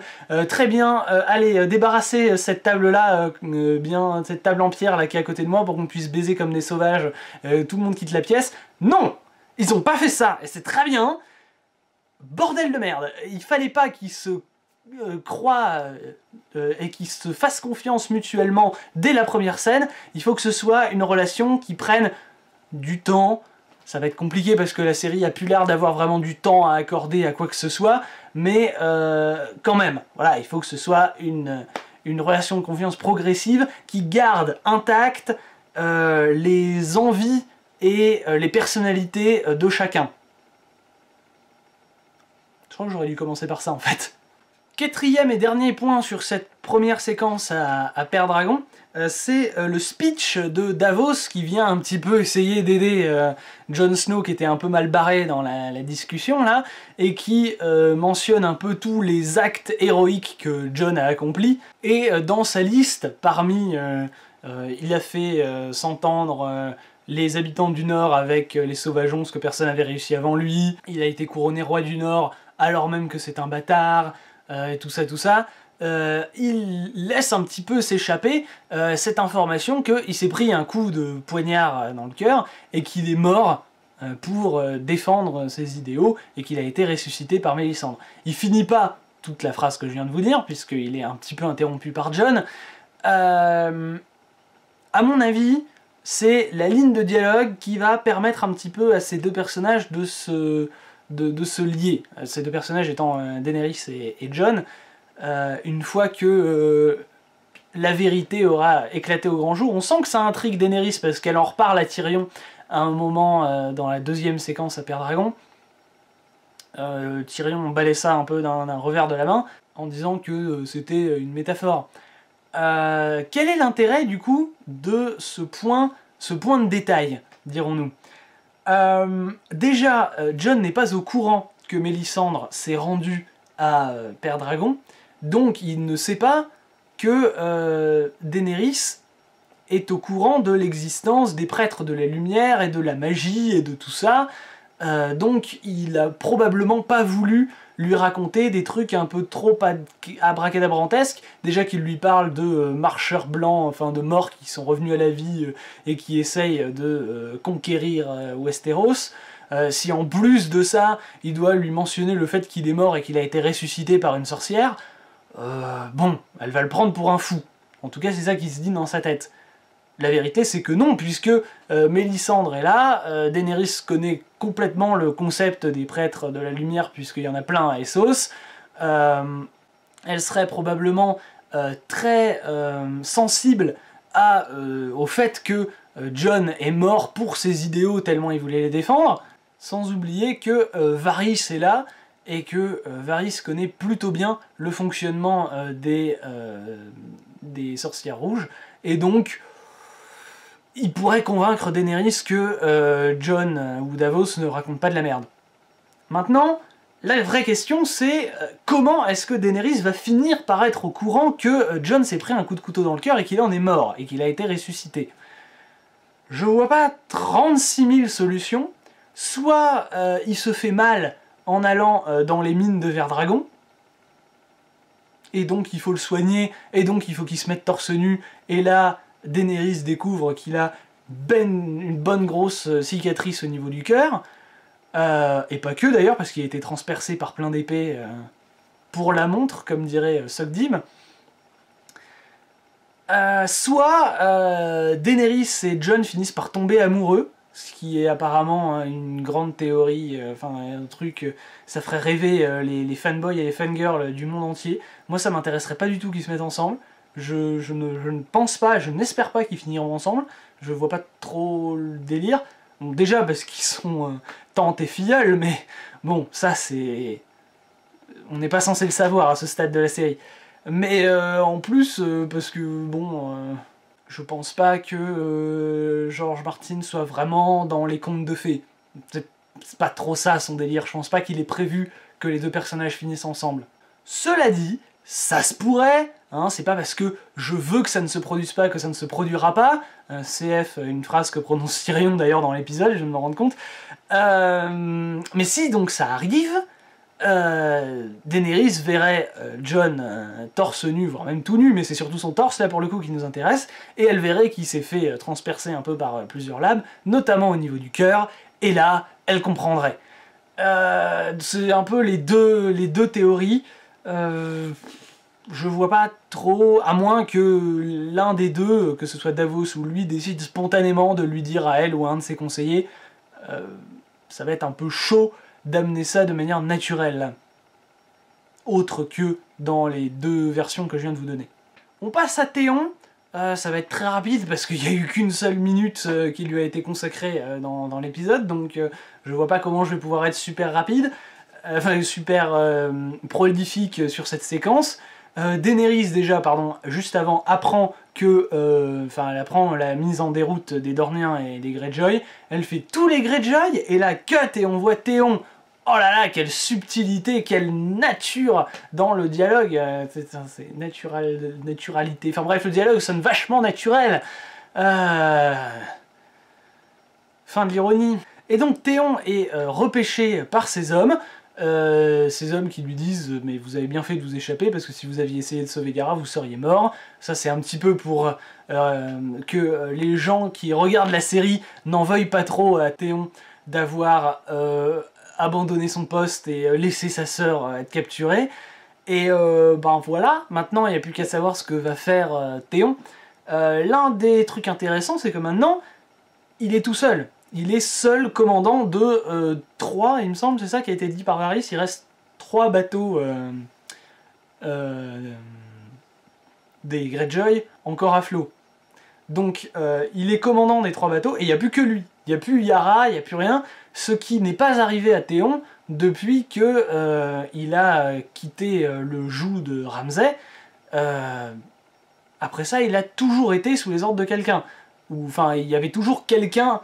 Très bien, allez, débarrassez cette table-là, bien cette table en pierre là qui est à côté de moi pour qu'on puisse baiser comme des sauvages. Tout le monde quitte la pièce. Non, ils ont pas fait ça, et c'est très bien. Bordel de merde, il fallait pas qu'ils se croient et qu'ils se fassent confiance mutuellement dès la première scène. Il faut que ce soit une relation qui prenne du temps. Ça va être compliqué parce que la série a plus l'air d'avoir vraiment du temps à accorder à quoi que ce soit, mais quand même, voilà, il faut que ce soit une relation de confiance progressive qui garde intactes les envies et les personnalités de chacun. Je crois que j'aurais dû commencer par ça en fait. Quatrième et dernier point sur cette première séquence à Père Dragon, c'est le speech de Davos qui vient un petit peu essayer d'aider Jon Snow qui était un peu mal barré dans la discussion là, et qui mentionne un peu tous les actes héroïques que Jon a accomplis, et dans sa liste, parmi, il a fait s'entendre les habitants du Nord avec les sauvageons, ce que personne n'avait réussi avant lui, il a été couronné roi du Nord alors même que c'est un bâtard, et tout ça, il laisse un petit peu s'échapper cette information qu'il s'est pris un coup de poignard dans le cœur et qu'il est mort pour défendre ses idéaux et qu'il a été ressuscité par Mélisandre. Il finit pas toute la phrase que je viens de vous dire puisqu'il est un petit peu interrompu par Jon. À mon avis, c'est la ligne de dialogue qui va permettre un petit peu à ces deux personnages de se lier. Ces deux personnages étant Daenerys et Jon. Une fois que la vérité aura éclaté au grand jour, on sent que ça intrigue Daenerys parce qu'elle en reparle à Tyrion à un moment dans la deuxième séquence à Père Dragon. Tyrion balait ça un peu d'un revers de la main en disant que c'était une métaphore. Quel est l'intérêt du coup de ce point de détail, dirons-nous? Déjà, Jon n'est pas au courant que Mélisandre s'est rendue à Père Dragon, donc il ne sait pas que Daenerys est au courant de l'existence des prêtres de la lumière et de la magie et de tout ça, donc il a probablement pas voulu lui raconter des trucs un peu trop abracadabrantesques, déjà qu'il lui parle de marcheurs blancs, enfin de morts qui sont revenus à la vie et qui essayent de conquérir Westeros. Si en plus de ça, il doit lui mentionner le fait qu'il est mort et qu'il a été ressuscité par une sorcière, bon, elle va le prendre pour un fou. En tout cas, c'est ça qui se dit dans sa tête. La vérité, c'est que non, puisque Mélisandre est là, Daenerys connaît complètement le concept des prêtres de la lumière, puisqu'il y en a plein à Essos. Elle serait probablement très sensible au fait que Jon est mort pour ses idéaux tellement il voulait les défendre, sans oublier que Varys est là, et que Varys connaît plutôt bien le fonctionnement des sorcières rouges, et donc il pourrait convaincre Daenerys que Jon ou Davos ne racontent pas de la merde. Maintenant, la vraie question c'est comment est-ce que Daenerys va finir par être au courant que Jon s'est pris un coup de couteau dans le cœur et qu'il en est mort, et qu'il a été ressuscité. Je vois pas 36 000 solutions. Soit il se fait mal en allant dans les mines de Verdragon, et donc il faut le soigner, et donc il faut qu'il se mette torse nu, et là Daenerys découvre qu'il a une bonne grosse cicatrice au niveau du cœur, et pas que d'ailleurs, parce qu'il a été transpercé par plein d'épées pour la montre, comme dirait Sogdim. Soit Daenerys et Jon finissent par tomber amoureux, ce qui est apparemment une grande théorie, enfin un truc, ça ferait rêver les fanboys et les fangirls du monde entier. Moi ça m'intéresserait pas du tout qu'ils se mettent ensemble, je ne pense pas, je n'espère pas qu'ils finiront ensemble, je vois pas trop le délire. Bon, déjà parce qu'ils sont tante et filleule, mais bon, ça c'est... on n'est pas censé le savoir à ce stade de la série. Mais en plus, parce que bon, je pense pas que George Martin soit vraiment dans les contes de fées. C'est pas trop ça son délire, je pense pas qu'il ait prévu que les deux personnages finissent ensemble. Cela dit, ça se pourrait, hein, c'est pas parce que je veux que ça ne se produise pas que ça ne se produira pas. CF, une phrase que prononce Tyrion d'ailleurs dans l'épisode, je viens de me rendre compte. Mais si donc ça arrive, Daenerys verrait Jon torse nu, voire même tout nu, mais c'est surtout son torse là pour le coup qui nous intéresse, et elle verrait qu'il s'est fait transpercer un peu par plusieurs lames, notamment au niveau du cœur, et là, elle comprendrait. C'est un peu les deux théories. Je vois pas trop, à moins que l'un des deux, que ce soit Davos ou lui, décide spontanément de lui dire à elle ou à un de ses conseillers, ça va être un peu chaud d'amener ça de manière naturelle, autre que dans les deux versions que je viens de vous donner. On passe à Théon, ça va être très rapide parce qu'il n'y a eu qu'une seule minute qui lui a été consacrée dans l'épisode, donc je vois pas comment je vais pouvoir être super rapide, enfin super prolifique sur cette séquence. Daenerys déjà, pardon, juste avant, apprend que, elle apprend la mise en déroute des Dorniens et des Greyjoy, elle fait tous les Greyjoy, et là, cut, et on voit Théon, oh là là, quelle subtilité, quelle nature dans le dialogue, c'est naturalité, enfin bref, le dialogue sonne vachement naturel, fin de l'ironie. Et donc Théon est repêché par ses hommes qui lui disent « mais vous avez bien fait de vous échapper parce que si vous aviez essayé de sauver Yara, vous seriez mort ». Ça c'est un petit peu pour que les gens qui regardent la série n'en veuillent pas trop à Théon d'avoir abandonné son poste et laissé sa sœur être capturée. Et ben voilà, maintenant il n'y a plus qu'à savoir ce que va faire Théon. L'un des trucs intéressants, c'est que maintenant, il est tout seul. Il est seul commandant de 3, il me semble, c'est ça qui a été dit par Varys, il reste 3 bateaux des Greyjoy encore à flot. Donc il est commandant des 3 bateaux et il n'y a plus que lui. Il n'y a plus Yara, il n'y a plus rien, ce qui n'est pas arrivé à Théon depuis que il a quitté le joug de Ramsay. Après ça, il a toujours été sous les ordres de quelqu'un. Enfin, il y avait toujours quelqu'un.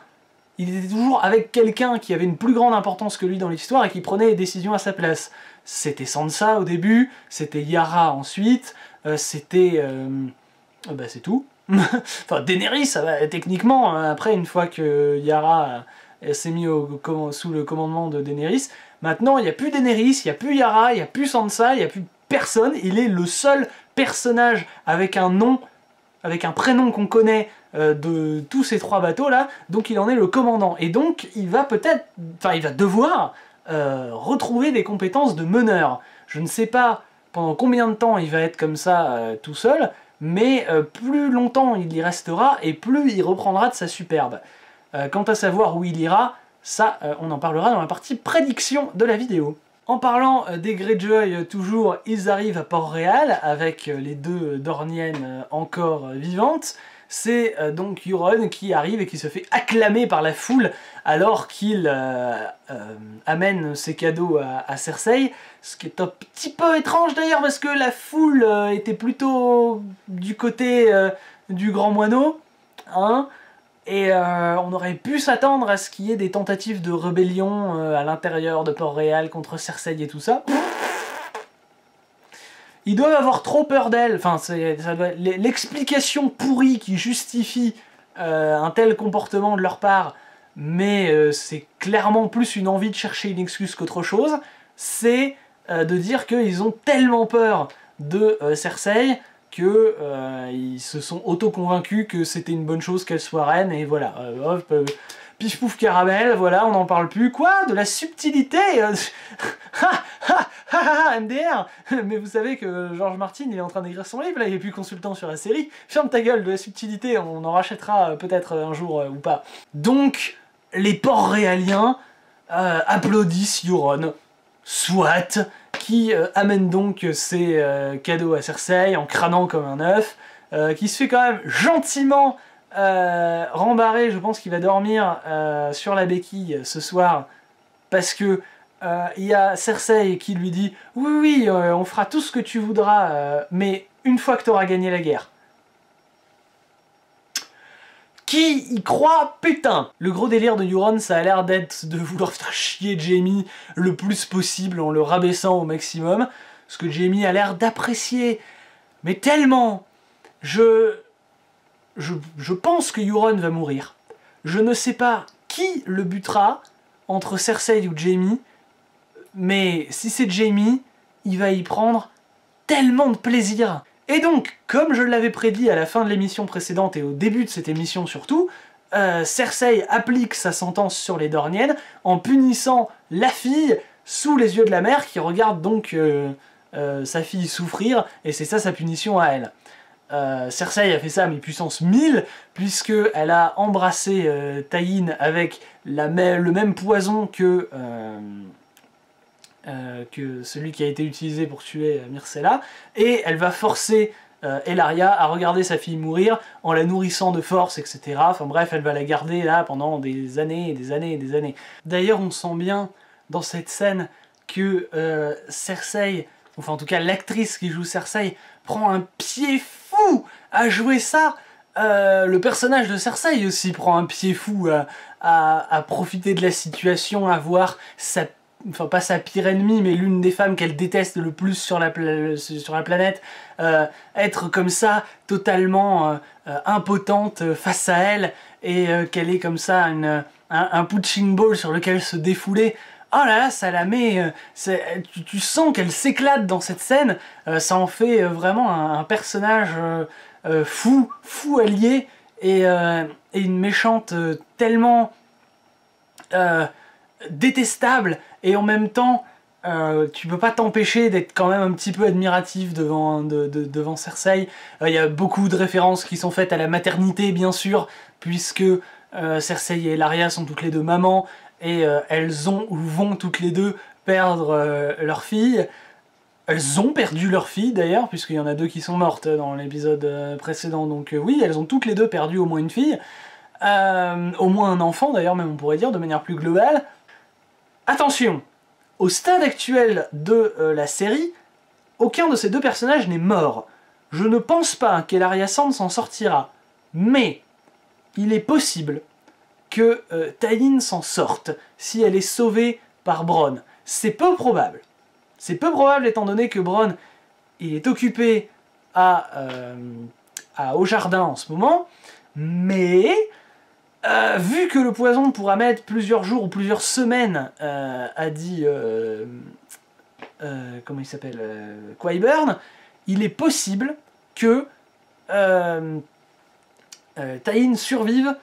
Il était toujours avec quelqu'un qui avait une plus grande importance que lui dans l'histoire et qui prenait les décisions à sa place. C'était Sansa au début, c'était Yara ensuite, c'était... bah c'est tout. Enfin, Daenerys, ça va, techniquement, après, une fois que Yara s'est mis sous le commandement de Daenerys, maintenant, il n'y a plus Daenerys, il n'y a plus Yara, il n'y a plus Sansa, il n'y a plus personne. Il est le seul personnage avec un nom, avec un prénom qu'on connaît, de tous ces 3 bateaux là, donc il en est le commandant, et donc il va peut-être, enfin il va devoir retrouver des compétences de meneur. Je ne sais pas pendant combien de temps il va être comme ça tout seul, mais plus longtemps il y restera, et plus il reprendra de sa superbe. Quant à savoir où il ira, ça on en parlera dans la partie prédiction de la vidéo. En parlant des Greyjoy, toujours, ils arrivent à Port-Réal avec les 2 Dorniennes encore vivantes. C'est donc Euron qui arrive et qui se fait acclamer par la foule alors qu'il amène ses cadeaux à Cersei, ce qui est un petit peu étrange d'ailleurs parce que la foule était plutôt du côté du Grand Moineau, hein, et on aurait pu s'attendre à ce qu'il y ait des tentatives de rébellion à l'intérieur de Port-Réal contre Cersei et tout ça. Ils doivent avoir trop peur d'elle, enfin, l'explication pourrie qui justifie un tel comportement de leur part, mais c'est clairement plus une envie de chercher une excuse qu'autre chose, c'est de dire qu'ils ont tellement peur de Cersei qu'ils se sont auto-convaincus que c'était une bonne chose qu'elle soit reine, et voilà, pif pouf caramel, voilà, on n'en parle plus. Quoi? De la subtilité? MDR. Mais vous savez que George Martin il est en train d'écrire son livre, là il est plus consultant sur la série. Ferme ta gueule, de la subtilité, on en rachètera peut-être un jour ou pas. Donc, les Port-Réaliens applaudissent Euron, soit, qui amène donc ses cadeaux à Cersei en crânant comme un œuf, qui se fait quand même gentiment rembarrer. Je pense qu'il va dormir sur la béquille ce soir, parce que il y a Cersei qui lui dit « Oui, on fera tout ce que tu voudras, mais une fois que tu auras gagné la guerre. » Qui y croit, putain? Le gros délire de Euron, ça a l'air d'être de vouloir faire chier Jaime le plus possible en le rabaissant au maximum. ce que Jaime a l'air d'apprécier, mais tellement. Je pense que Euron va mourir. Je ne sais pas qui le butera entre Cersei ou Jaime, mais si c'est Jaime, il va y prendre tellement de plaisir. Et donc, comme je l'avais prédit à la fin de l'émission précédente et au début de cette émission surtout, Cersei applique sa sentence sur les Dorniennes en punissant la fille sous les yeux de la mère qui regarde donc sa fille souffrir, et c'est ça sa punition à elle. Cersei a fait ça à puissance 1000, puisqu'elle a embrassé Taïn avec le même poison que celui qui a été utilisé pour tuer Myrcella, et elle va forcer Ellaria à regarder sa fille mourir en la nourrissant de force, etc. Enfin bref, elle va la garder là pendant des années et des années et des années. D'ailleurs, on sent bien dans cette scène que Cersei, enfin en tout cas l'actrice qui joue Cersei, prend un pied fou à jouer ça. Le personnage de Cersei aussi prend un pied fou à profiter de la situation, à voir sa, enfin pas sa pire ennemie, mais l'une des femmes qu'elle déteste le plus sur la planète, être comme ça, totalement impotente face à elle, et qu'elle ait comme ça un punching ball sur lequel se défouler. Oh là là, ça la met... tu sens qu'elle s'éclate dans cette scène, ça en fait vraiment un personnage fou allié, et une méchante tellement détestable, et en même temps, tu peux pas t'empêcher d'être quand même un petit peu admiratif devant Cersei. Il y a beaucoup de références qui sont faites à la maternité, bien sûr, puisque Cersei et Ellaria sont toutes les deux mamans, et elles ont ou vont toutes les deux perdre leur fille. Elles ont perdu leur fille d'ailleurs, puisqu'il y en a deux qui sont mortes dans l'épisode précédent, donc oui, elles ont toutes les deux perdu au moins une fille, au moins un enfant d'ailleurs, même on pourrait dire, de manière plus globale. Attention, au stade actuel de la série, aucun de ces deux personnages n'est mort. Je ne pense pas qu'Ellaria Sand s'en sortira, mais il est possible que Taïn s'en sorte si elle est sauvée par Bronn. C'est peu probable. C'est peu probable étant donné que Bronn il est occupé au jardin en ce moment, mais vu que le poison pourra mettre plusieurs jours ou plusieurs semaines, a dit comment il s'appelle, Qyburn, il est possible que Taïn survive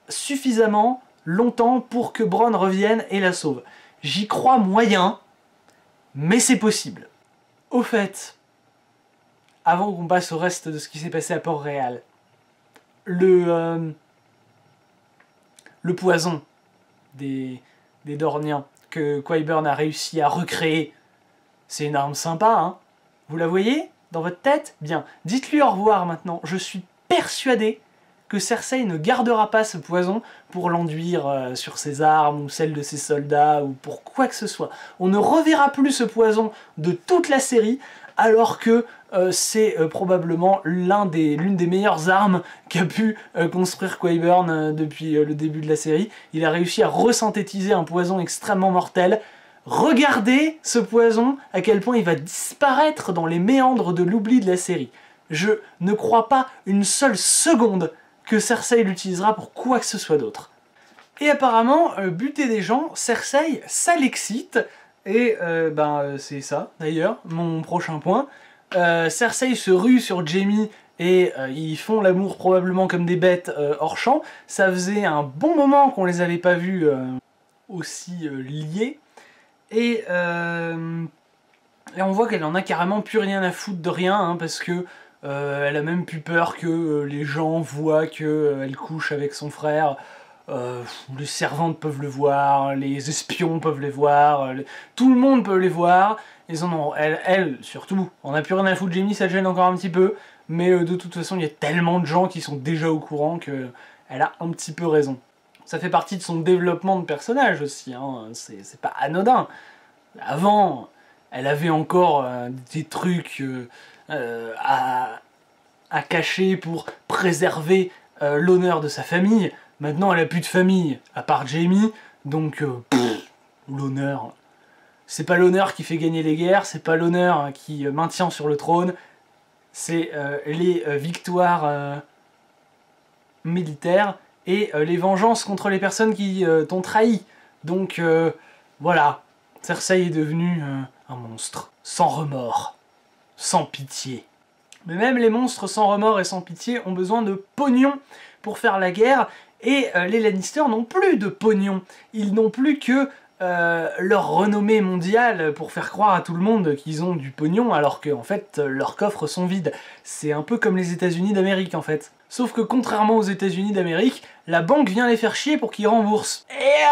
suffisamment longtemps pour que Bronn revienne et la sauve. J'y crois moyen, mais c'est possible. Au fait, avant qu'on passe au reste de ce qui s'est passé à Port-Réal, le poison des Dorniens que Qyburn a réussi à recréer, c'est une arme sympa, hein? Vous la voyez dans votre tête? Bien, dites-lui au revoir maintenant. Je suis persuadé que Cersei ne gardera pas ce poison pour l'enduire sur ses armes ou celles de ses soldats ou pour quoi que ce soit. On ne reverra plus ce poison de toute la série, alors que c'est probablement l'une des meilleures armes qu'a pu construire Qyburn depuis le début de la série. Il a réussi à resynthétiser un poison extrêmement mortel. Regardez ce poison, à quel point il va disparaître dans les méandres de l'oubli de la série. Je ne crois pas une seule seconde que Cersei l'utilisera pour quoi que ce soit d'autre. Et apparemment, buter des gens, Cersei, ça l'excite, et c'est ça, d'ailleurs, mon prochain point. Cersei se rue sur Jaime, et ils font l'amour probablement comme des bêtes hors champ. Ça faisait un bon moment qu'on les avait pas vus aussi liés, et on voit qu'elle en a carrément plus rien à foutre de rien, hein, parce que elle a même plus peur que les gens voient qu'elle couche avec son frère. Les servantes peuvent le voir, les espions peuvent les voir, tout le monde peut les voir. Elle surtout, on n'a plus rien à foutre. Jaime, ça le gêne encore un petit peu, mais de toute façon, il y a tellement de gens qui sont déjà au courant qu'elle a un petit peu raison. Ça fait partie de son développement de personnage aussi, hein. C'est pas anodin. Avant, elle avait encore des trucs à cacher pour préserver l'honneur de sa famille. Maintenant elle a plus de famille à part Jaime, donc l'honneur, c'est pas l'honneur qui fait gagner les guerres, c'est pas l'honneur qui maintient sur le trône, c'est les victoires militaires et les vengeances contre les personnes qui t'ont trahi. Donc voilà, Cersei est devenue un monstre, sans remords, sans pitié. Mais même les monstres sans remords et sans pitié ont besoin de pognon pour faire la guerre, et les Lannister n'ont plus de pognon. Ils n'ont plus que leur renommée mondiale pour faire croire à tout le monde qu'ils ont du pognon, alors que en fait leurs coffres sont vides. C'est un peu comme les États-Unis d'Amérique en fait. Sauf que contrairement aux États-Unis d'Amérique, la banque vient les faire chier pour qu'ils remboursent. Et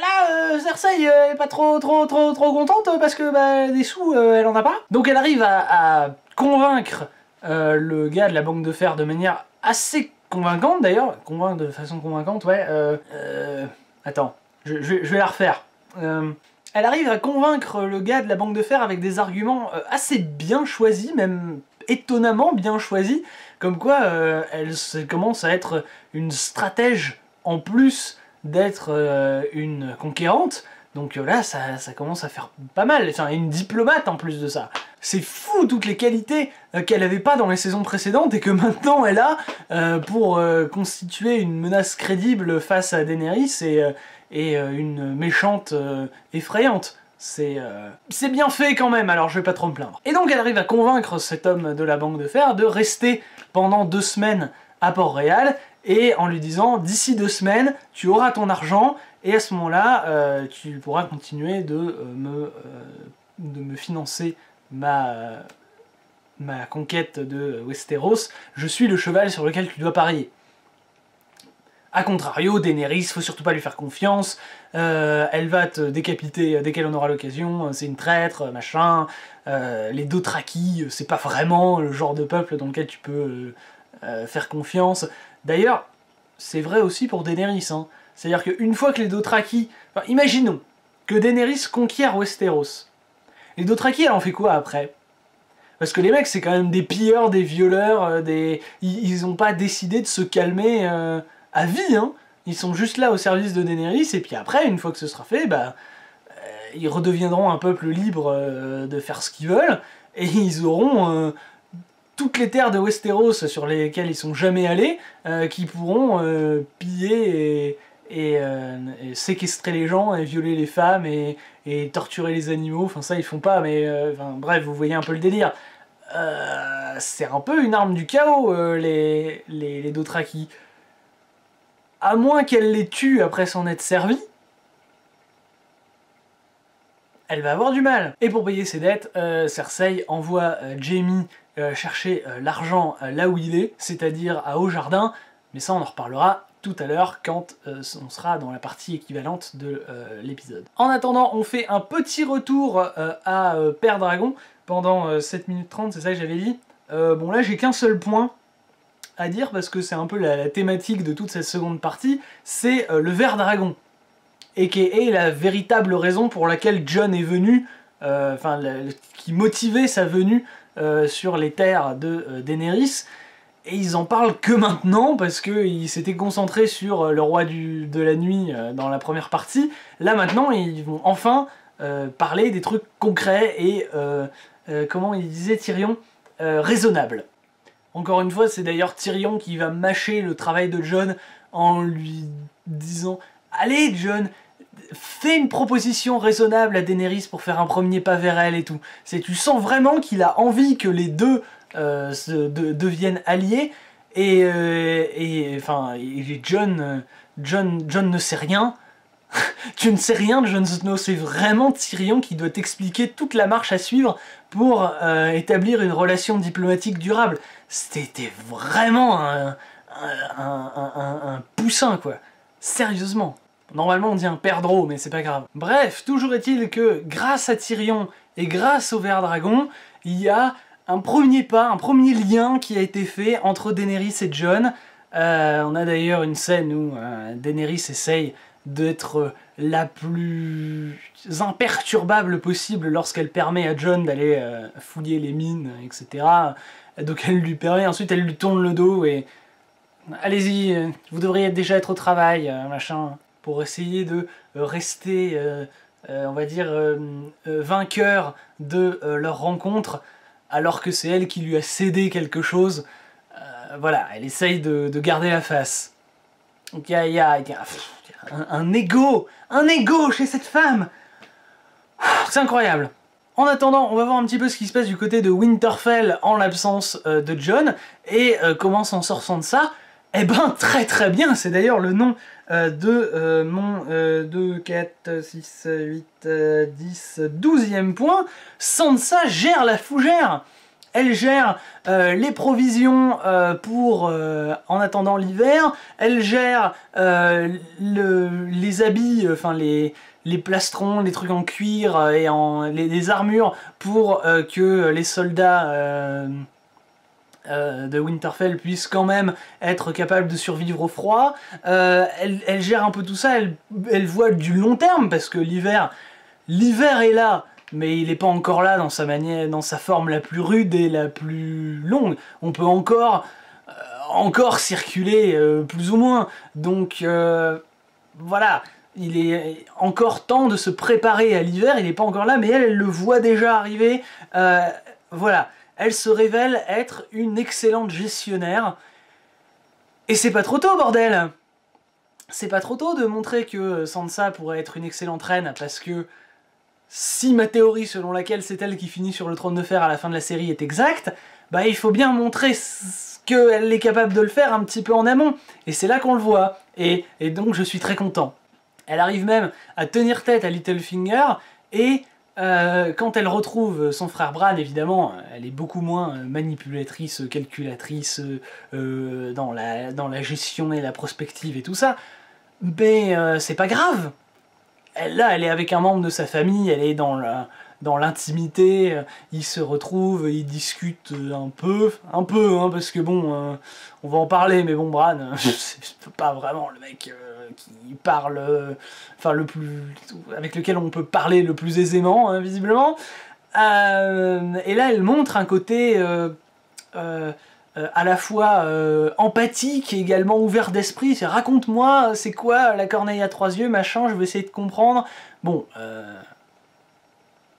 là, Cersei est pas trop contente parce que bah, des sous, elle en a pas. Donc elle arrive à convaincre le gars de la banque de fer de manière assez convaincante d'ailleurs, convaincre de façon convaincante, ouais. Attends, je vais la refaire. Elle arrive à convaincre le gars de la banque de fer avec des arguments assez bien choisis, même étonnamment bien choisis, comme quoi elle commence à être une stratège en plus d'être une conquérante. Donc là, ça commence à faire pas mal, enfin, une diplomate en plus de ça. C'est fou toutes les qualités qu'elle n'avait pas dans les saisons précédentes et que maintenant elle a pour constituer une menace crédible face à Daenerys et une méchante effrayante. C'est bien fait quand même, alors je vais pas trop me plaindre. Et donc elle arrive à convaincre cet homme de la banque de fer de rester pendant 2 semaines à Port-Réal, et en lui disant d'ici 2 semaines tu auras ton argent et à ce moment-là tu pourras continuer de me financer ma conquête de Westeros, je suis le cheval sur lequel tu dois parier. A contrario, Daenerys, faut surtout pas lui faire confiance, elle va te décapiter dès qu'elle en aura l'occasion, c'est une traître, machin, les Dothraki, c'est pas vraiment le genre de peuple dans lequel tu peux faire confiance. D'ailleurs, c'est vrai aussi pour Daenerys, hein. C'est-à-dire qu'une fois que les Dothraki... Enfin, imaginons que Daenerys conquiert Westeros. Les Dothraki, elle en fait quoi après? Parce que les mecs, c'est quand même des pilleurs, des violeurs, ils ont pas décidé de se calmer à vie, hein. Ils sont juste là au service de Daenerys, et puis après, une fois que ce sera fait, bah, ils redeviendront un peuple libre de faire ce qu'ils veulent, et ils auront toutes les terres de Westeros sur lesquelles ils sont jamais allés, qui pourront piller et séquestrer les gens, et violer les femmes, et torturer les animaux. Enfin ça ils font pas, mais enfin, bref, vous voyez un peu le délire. C'est un peu une arme du chaos, les Dothraki. À moins qu'elle les tue après s'en être servie, elle va avoir du mal. Et pour payer ses dettes, Cersei envoie Jaime chercher l'argent là où il est, c'est-à-dire à Haut-Jardin, mais ça on en reparlera tout à l'heure quand on sera dans la partie équivalente de l'épisode. En attendant, on fait un petit retour à Père Dragon pendant 7 minutes 30, c'est ça que j'avais dit. Bon là j'ai qu'un seul point à dire parce que c'est un peu la thématique de toute cette seconde partie, c'est le Vert Dragon, et qui est la véritable raison pour laquelle Jon est venu, qui motivait sa venue sur les terres de Daenerys. Et ils en parlent que maintenant, parce qu'ils s'étaient concentrés sur le roi de la nuit dans la première partie. Là maintenant, ils vont enfin parler des trucs concrets et, comment il disait Tyrion, raisonnables. Encore une fois, c'est d'ailleurs Tyrion qui va mâcher le travail de Jon en lui disant « Allez Jon, fais une proposition raisonnable à Daenerys pour faire un premier pas vers elle et tout. » Tu sens vraiment qu'il a envie que les deux deviennent alliés, et Jon ne sait rien. Tu ne sais rien de Jon Snow, c'est vraiment Tyrion qui doit t'expliquer toute la marche à suivre pour établir une relation diplomatique durable. C'était vraiment un poussin, quoi. Sérieusement. Normalement on dit un perdreau, mais c'est pas grave. Bref, toujours est-il que grâce à Tyrion et grâce au Vert Dragon, il y a un premier pas, un premier lien qui a été fait entre Daenerys et Jon. On a d'ailleurs une scène où Daenerys essaye d'être la plus imperturbable possible lorsqu'elle permet à Jon d'aller fouiller les mines, etc. Donc elle lui permet, ensuite elle lui tourne le dos et allez-y, vous devriez déjà être au travail, machin, pour essayer de rester on va dire, vainqueur de leur rencontre, alors que c'est elle qui lui a cédé quelque chose. Voilà, elle essaye de garder la face. Donc il y a un ego chez cette femme. C'est incroyable. En attendant, on va voir un petit peu ce qui se passe du côté de Winterfell en l'absence de Jon, et comment s'en sort Sansa. Eh ben très très bien, c'est d'ailleurs le nom de mon 2, 4, 6, 8, 10, 12e point. Sansa gère la fougère. Elle gère les provisions pour en attendant l'hiver, elle gère les habits, enfin les plastrons, les trucs en cuir et les armures pour que les soldats de Winterfell puissent quand même être capables de survivre au froid. Elle gère un peu tout ça, elle voit du long terme parce que l'hiver est là, mais il n'est pas encore là dans sa forme la plus rude et la plus longue. On peut encore circuler plus ou moins. Donc voilà, il est encore temps de se préparer à l'hiver, il n'est pas encore là, mais elle le voit déjà arriver. Voilà, elle se révèle être une excellente gestionnaire. Et c'est pas trop tôt, bordel! C'est pas trop tôt de montrer que Sansa pourrait être une excellente reine, parce que si ma théorie selon laquelle c'est elle qui finit sur le trône de fer à la fin de la série est exacte, bah il faut bien montrer qu'elle est capable de le faire un petit peu en amont. Et c'est là qu'on le voit. Et donc je suis très content. Elle arrive même à tenir tête à Littlefinger, et quand elle retrouve son frère Bran, évidemment, elle est beaucoup moins manipulatrice, calculatrice dans la gestion et la prospective et tout ça. Mais c'est pas grave. Là, elle est avec un membre de sa famille, elle est dans l'intimité, ils se retrouvent, ils discutent un peu, hein, parce que bon, on va en parler, mais bon, Bran, c'est pas vraiment le mec qui parle, enfin avec lequel on peut parler le plus aisément, hein, visiblement. Et là, elle montre un côté à la fois empathique et également ouvert d'esprit. C'est raconte-moi, c'est quoi la corneille à 3 yeux, machin, je vais essayer de comprendre. Bon,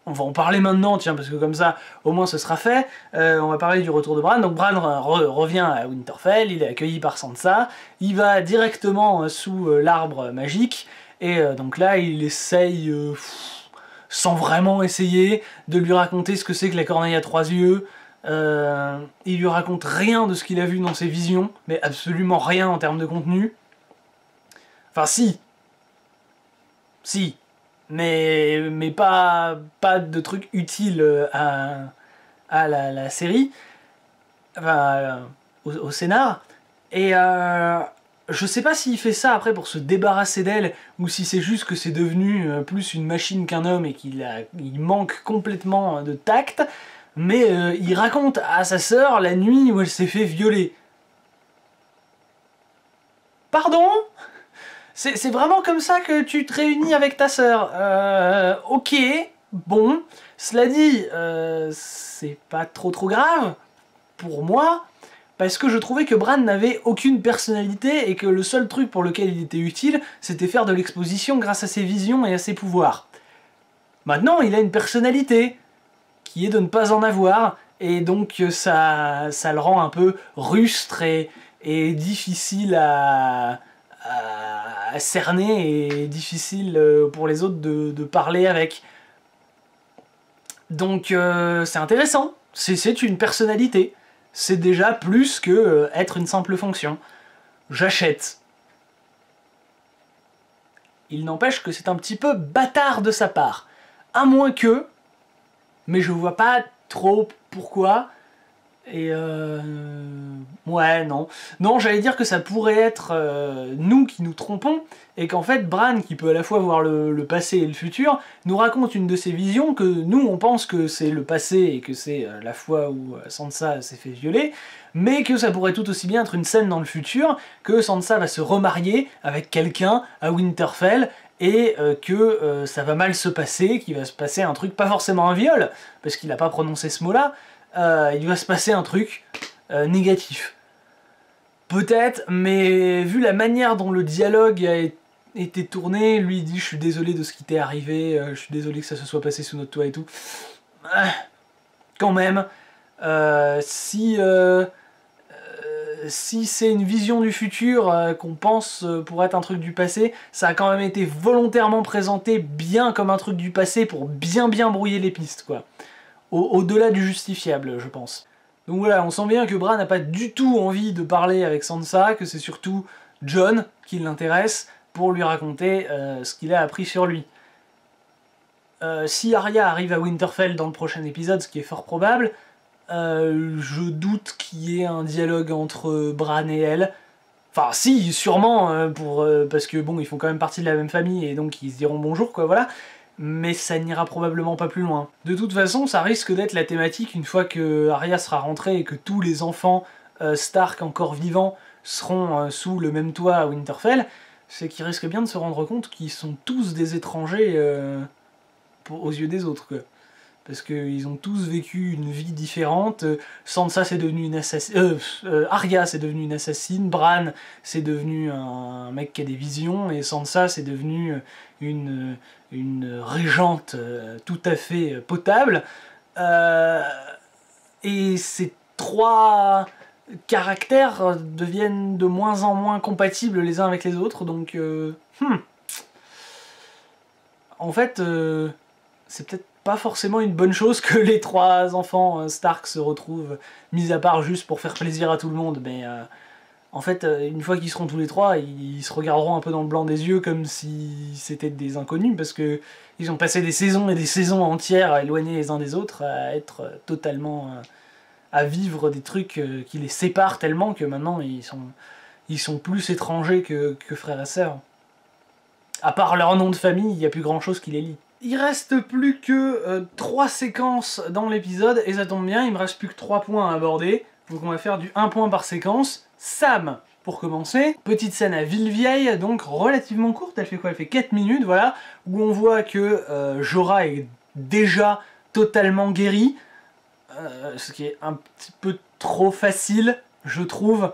on va en parler maintenant, tiens, parce que comme ça, au moins ce sera fait. On va parler du retour de Bran. Donc Bran revient à Winterfell, il est accueilli par Sansa, il va directement sous l'arbre magique, et donc là, il essaye, sans vraiment essayer, de lui raconter ce que c'est que la corneille à 3 yeux. Il lui raconte rien de ce qu'il a vu dans ses visions, mais absolument rien en termes de contenu. Enfin si, mais pas de trucs utiles à la série, enfin, au scénar. Et je sais pas s'il fait ça après pour se débarrasser d'elle, ou si c'est juste que c'est devenu plus une machine qu'un homme et qu'il manque complètement de tact. Mais il raconte à sa sœur la nuit où elle s'est fait violer. Pardon ? C'est vraiment comme ça que tu te réunis avec ta sœur. Ok, bon. Cela dit, c'est pas trop grave pour moi, parce que je trouvais que Bran n'avait aucune personnalité et que le seul truc pour lequel il était utile, c'était faire de l'exposition grâce à ses visions et à ses pouvoirs. Maintenant, il a une personnalité, qui est de ne pas en avoir, et donc ça le rend un peu rustre et difficile à cerner, et difficile pour les autres de parler avec. Donc c'est intéressant, c'est une personnalité, c'est déjà plus que être une simple fonction. J'achète. Il n'empêche que c'est un petit peu bâtard de sa part, à moins que... Mais je vois pas trop pourquoi. Et ouais, non. Non, j'allais dire que ça pourrait être nous qui nous trompons, et qu'en fait Bran, qui peut à la fois voir le passé et le futur, nous raconte une de ses visions, que nous on pense que c'est le passé et que c'est la fois où Sansa s'est fait violer, mais que ça pourrait tout aussi bien être une scène dans le futur, que Sansa va se remarier avec quelqu'un à Winterfell, et que ça va mal se passer, qu'il va se passer un truc, pas forcément un viol, parce qu'il n'a pas prononcé ce mot-là, il va se passer un truc négatif. Peut-être, mais vu la manière dont le dialogue été tourné, lui il dit je suis désolé de ce qui t'est arrivé, je suis désolé que ça se soit passé sous notre toit et tout. Quand même, si c'est une vision du futur qu'on pense pour être un truc du passé, ça a quand même été volontairement présenté bien comme un truc du passé pour bien brouiller les pistes, quoi. Au-delà du justifiable, je pense. Donc voilà, on sent bien que Bran n'a pas du tout envie de parler avec Sansa, que c'est surtout Jon qui l'intéresse pour lui raconter ce qu'il a appris sur lui. Si Arya arrive à Winterfell dans le prochain épisode, ce qui est fort probable, je doute qu'il y ait un dialogue entre Bran et elle. Enfin si, sûrement, parce que bon, ils font quand même partie de la même famille et donc ils se diront bonjour, quoi, voilà. Mais ça n'ira probablement pas plus loin. De toute façon, ça risque d'être la thématique une fois que Arya sera rentrée et que tous les enfants Stark encore vivants seront sous le même toit à Winterfell, c'est qu'ils risquent bien de se rendre compte qu'ils sont tous des étrangers aux yeux des autres, quoi. Parce qu'ils ont tous vécu une vie différente. Sansa c'est devenu une assassine, Arya c'est devenu une assassine, Bran c'est devenu un mec qui a des visions, et Sansa c'est devenu une régente tout à fait potable. Et ces trois caractères deviennent de moins en moins compatibles les uns avec les autres, donc en fait c'est peut-être pas forcément une bonne chose que les trois enfants Stark se retrouvent, mis à part juste pour faire plaisir à tout le monde, mais en fait, une fois qu'ils seront tous les trois, ils se regarderont un peu dans le blanc des yeux comme si c'était des inconnus, parce que ils ont passé des saisons et des saisons entières éloignés les uns des autres, à être totalement... à vivre des trucs qui les séparent tellement que maintenant ils sont plus étrangers que frères et sœurs. À part leur nom de famille, il n'y a plus grand chose qui les lie. Il reste plus que 3 séquences dans l'épisode, et ça tombe bien, il me reste plus que 3 points à aborder. Donc on va faire du 1 point par séquence. Sam, pour commencer, petite scène à Villevieille, donc relativement courte, elle fait quoi? Elle fait 4 minutes, voilà, où on voit que Jorah est déjà totalement guéri, ce qui est un petit peu trop facile, je trouve.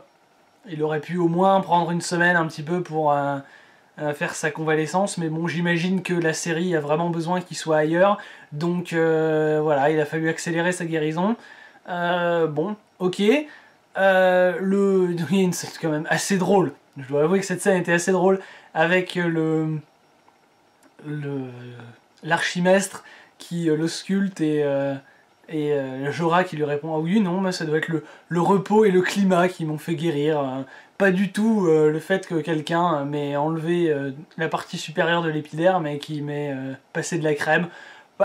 Il aurait pu au moins prendre une semaine un petit peu pour... faire sa convalescence, mais bon, j'imagine que la série a vraiment besoin qu'il soit ailleurs, donc voilà, il a fallu accélérer sa guérison. Bon, ok. Il y a une scène quand même assez drôle, je dois avouer que cette scène était assez drôle, avec l'archimestre qui l'ausculte et Jorah qui lui répond « Ah oui, non, mais ça doit être le repos et le climat qui m'ont fait guérir. Pas du tout le fait que quelqu'un m'ait enlevé la partie supérieure de l'épiderme et qui m'ait passé de la crème. »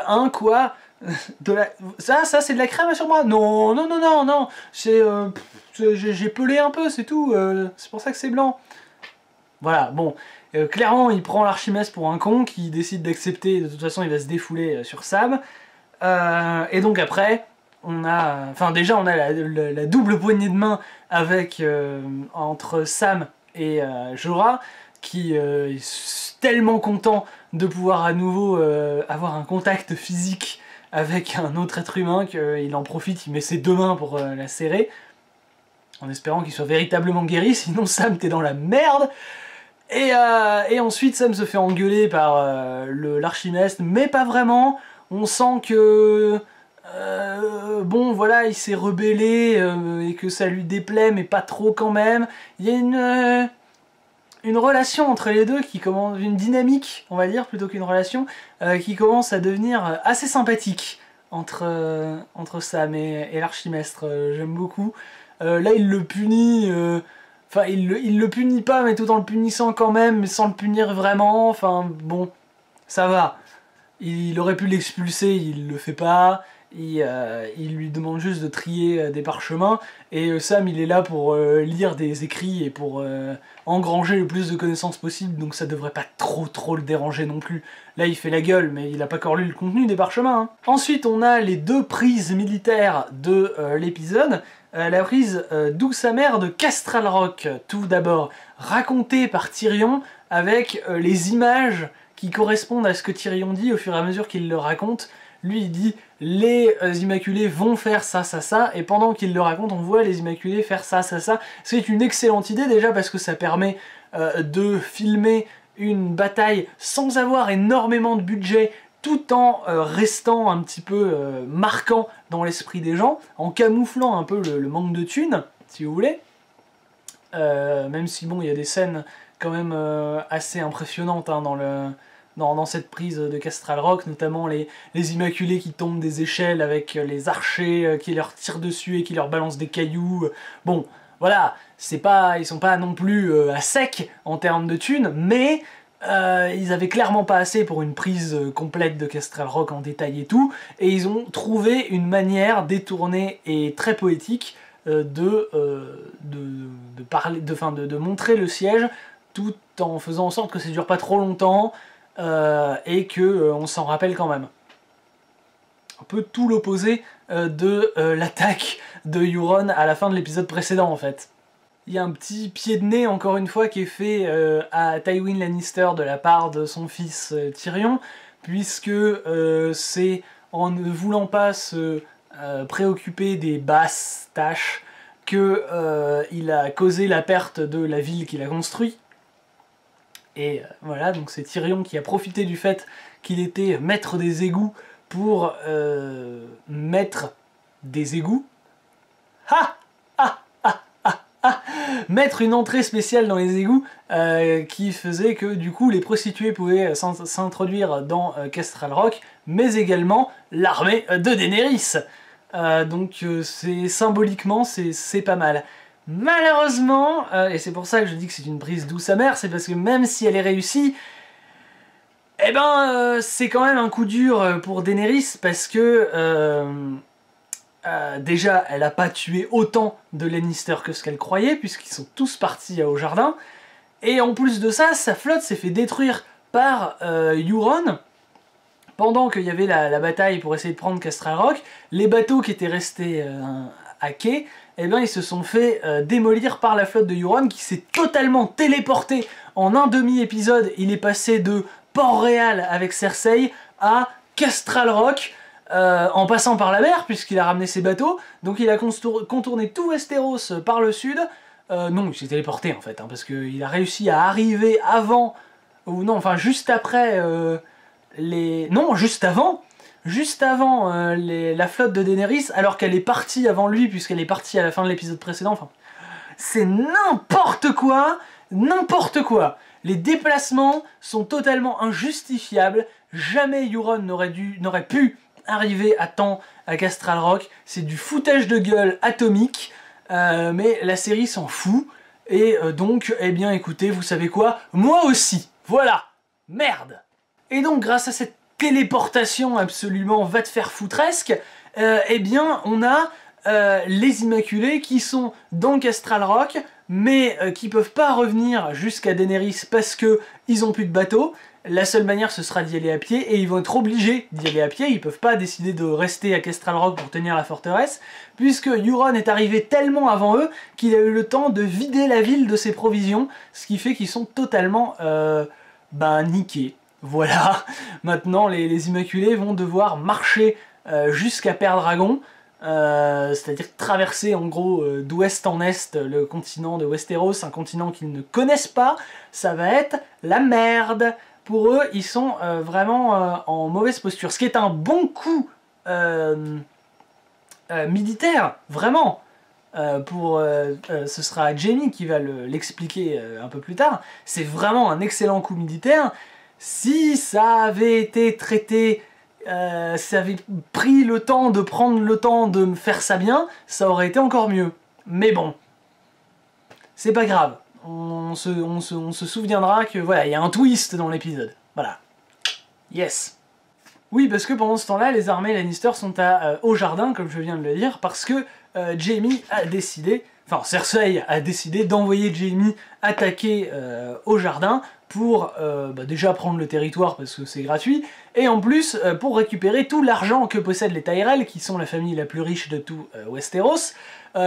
Hein, quoi? Ça c'est de la crème sur moi? Non, non, non, non, non, j'ai pelé un peu, c'est tout, c'est pour ça que c'est blanc. Voilà, bon, clairement il prend l'archimestre pour un con qui décide d'accepter, de toute façon il va se défouler sur Sam. Et donc après, on a... Enfin déjà on a la double poignée de main avec entre Sam et Jorah, qui est tellement content de pouvoir à nouveau avoir un contact physique avec un autre être humain qu'il en profite, il met ses 2 mains pour la serrer, en espérant qu'il soit véritablement guéri, sinon Sam t'es dans la merde. Et ensuite Sam se fait engueuler par l'archimestre, mais pas vraiment. On sent que... bon voilà, il s'est rebellé et que ça lui déplaît, mais pas trop quand même. Il y a une relation entre les deux qui commence, une dynamique, on va dire, plutôt qu'une relation, qui commence à devenir assez sympathique entre Sam et l'archimestre. J'aime beaucoup. Là, il le punit... Enfin, il le punit pas, mais tout en le punissant quand même, mais sans le punir vraiment. Enfin, bon, ça va. Il aurait pu l'expulser, il le fait pas. Il lui demande juste de trier des parchemins. Et Sam, il est là pour lire des écrits et pour engranger le plus de connaissances possible. Donc ça devrait pas trop le déranger non plus. Là, il fait la gueule, mais il a pas encore lu le contenu des parchemins. Hein. Ensuite, on a les 2 prises militaires de l'épisode. La prise D'où sa mère de Castral Rock, tout d'abord, racontée par Tyrion, avec les images qui correspondent à ce que Tyrion dit au fur et à mesure qu'il le raconte. Lui, il dit « les Immaculés vont faire ça, ça, ça », et pendant qu'il le raconte, on voit les Immaculés faire ça, ça, ça. C'est une excellente idée, déjà, parce que ça permet de filmer une bataille sans avoir énormément de budget, tout en restant un petit peu marquant dans l'esprit des gens, en camouflant un peu le manque de thunes, si vous voulez. Même si bon, il y a des scènes quand même assez impressionnantes hein, dans cette prise de Castral Rock, notamment les Immaculés qui tombent des échelles avec les archers qui leur tirent dessus et qui leur balancent des cailloux. Bon, voilà, ils sont pas non plus à sec en termes de thunes, mais ils avaient clairement pas assez pour une prise complète de Castral Rock en détail et tout, et ils ont trouvé une manière détournée et très poétique de montrer le siège tout en faisant en sorte que ça dure pas trop longtemps et que on s'en rappelle quand même. Un peu tout l'opposé de l'attaque de Euron à la fin de l'épisode précédent en fait. Il y a un petit pied de nez encore une fois qui est fait à Tywin Lannister de la part de son fils Tyrion, puisque c'est en ne voulant pas se préoccuper des basses tâches que il a causé la perte de la ville qu'il a construite. Et voilà, donc c'est Tyrion qui a profité du fait qu'il était maître des égouts pour mettre des égouts. Ha ha ha ha ha, mettre une entrée spéciale dans les égouts qui faisait que du coup les prostituées pouvaient s'introduire dans Castral Rock, mais également l'armée de Daenerys. Donc c'est symboliquement c'est pas mal. Malheureusement, et c'est pour ça que je dis que c'est une prise douce amère, c'est parce que même si elle est réussie, eh ben c'est quand même un coup dur pour Daenerys, parce que déjà elle a pas tué autant de Lannister que ce qu'elle croyait, puisqu'ils sont tous partis au jardin, et en plus de ça, sa flotte s'est fait détruire par Euron. Pendant qu'il y avait la bataille pour essayer de prendre Castral Rock, les bateaux qui étaient restés à quai, eh ben, ils se sont fait démolir par la flotte de Euron, qui s'est totalement téléporté en un demi-épisode. Il est passé de Port-Réal avec Cersei à Castral Rock, en passant par la mer, puisqu'il a ramené ses bateaux. Donc il a contourné tout Westeros par le sud. Non, il s'est téléporté en fait, hein, parce qu'il a réussi à arriver avant, ou non, enfin juste après... Non, juste avant la flotte de Daenerys, alors qu'elle est partie avant lui, puisqu'elle est partie à la fin de l'épisode précédent. Enfin, c'est n'importe quoi, n'importe quoi. Les déplacements sont totalement injustifiables. Jamais Euron n'aurait pu arriver à temps à Castral Rock. C'est du foutage de gueule atomique, mais la série s'en fout. Et donc, eh bien écoutez, vous savez quoi? Moi aussi, voilà, merde. Et donc, grâce à cette téléportation absolument va te faire foutresque, eh bien, on a les Immaculés qui sont dans Castral Rock, mais qui peuvent pas revenir jusqu'à Daenerys parce que ils ont plus de bateau. La seule manière, ce sera d'y aller à pied, et ils vont être obligés d'y aller à pied. Ils peuvent pas décider de rester à Castral Rock pour tenir la forteresse, puisque Euron est arrivé tellement avant eux qu'il a eu le temps de vider la ville de ses provisions, ce qui fait qu'ils sont totalement niqués. Voilà, maintenant les Immaculés vont devoir marcher jusqu'à Père-Dragon, c'est-à-dire traverser en gros d'ouest en est le continent de Westeros, un continent qu'ils ne connaissent pas. Ça va être la merde. Pour eux, ils sont vraiment en mauvaise posture, ce qui est un bon coup militaire, vraiment. Ce sera Jaime qui va l'expliquer un peu plus tard. C'est vraiment un excellent coup militaire. Si ça avait été traité, ça avait pris le temps de prendre le temps de me faire ça bien, ça aurait été encore mieux. Mais bon, c'est pas grave. On se souviendra que voilà, il y a un twist dans l'épisode. Voilà. Yes. Oui, parce que pendant ce temps-là, les armées Lannister sont au jardin, comme je viens de le dire, parce que Jaime a décidé, enfin Cersei a décidé d'envoyer Jaime attaquer au jardin pour déjà prendre le territoire parce que c'est gratuit, et en plus pour récupérer tout l'argent que possèdent les Tyrell, qui sont la famille la plus riche de tout Westeros,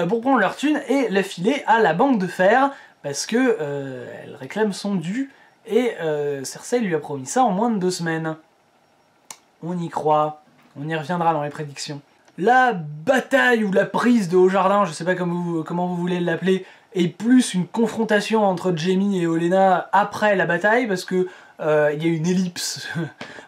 pour prendre leur thune et la filer à la Banque de Fer, parce que elle réclame son dû, et Cersei lui a promis ça en moins de 2 semaines. On y croit, on y reviendra dans les prédictions. la bataille ou la prise de Haut-Jardin, je sais pas comment vous voulez l'appeler, est plus une confrontation entre Jaime et Olenna après la bataille, parce que il y a une ellipse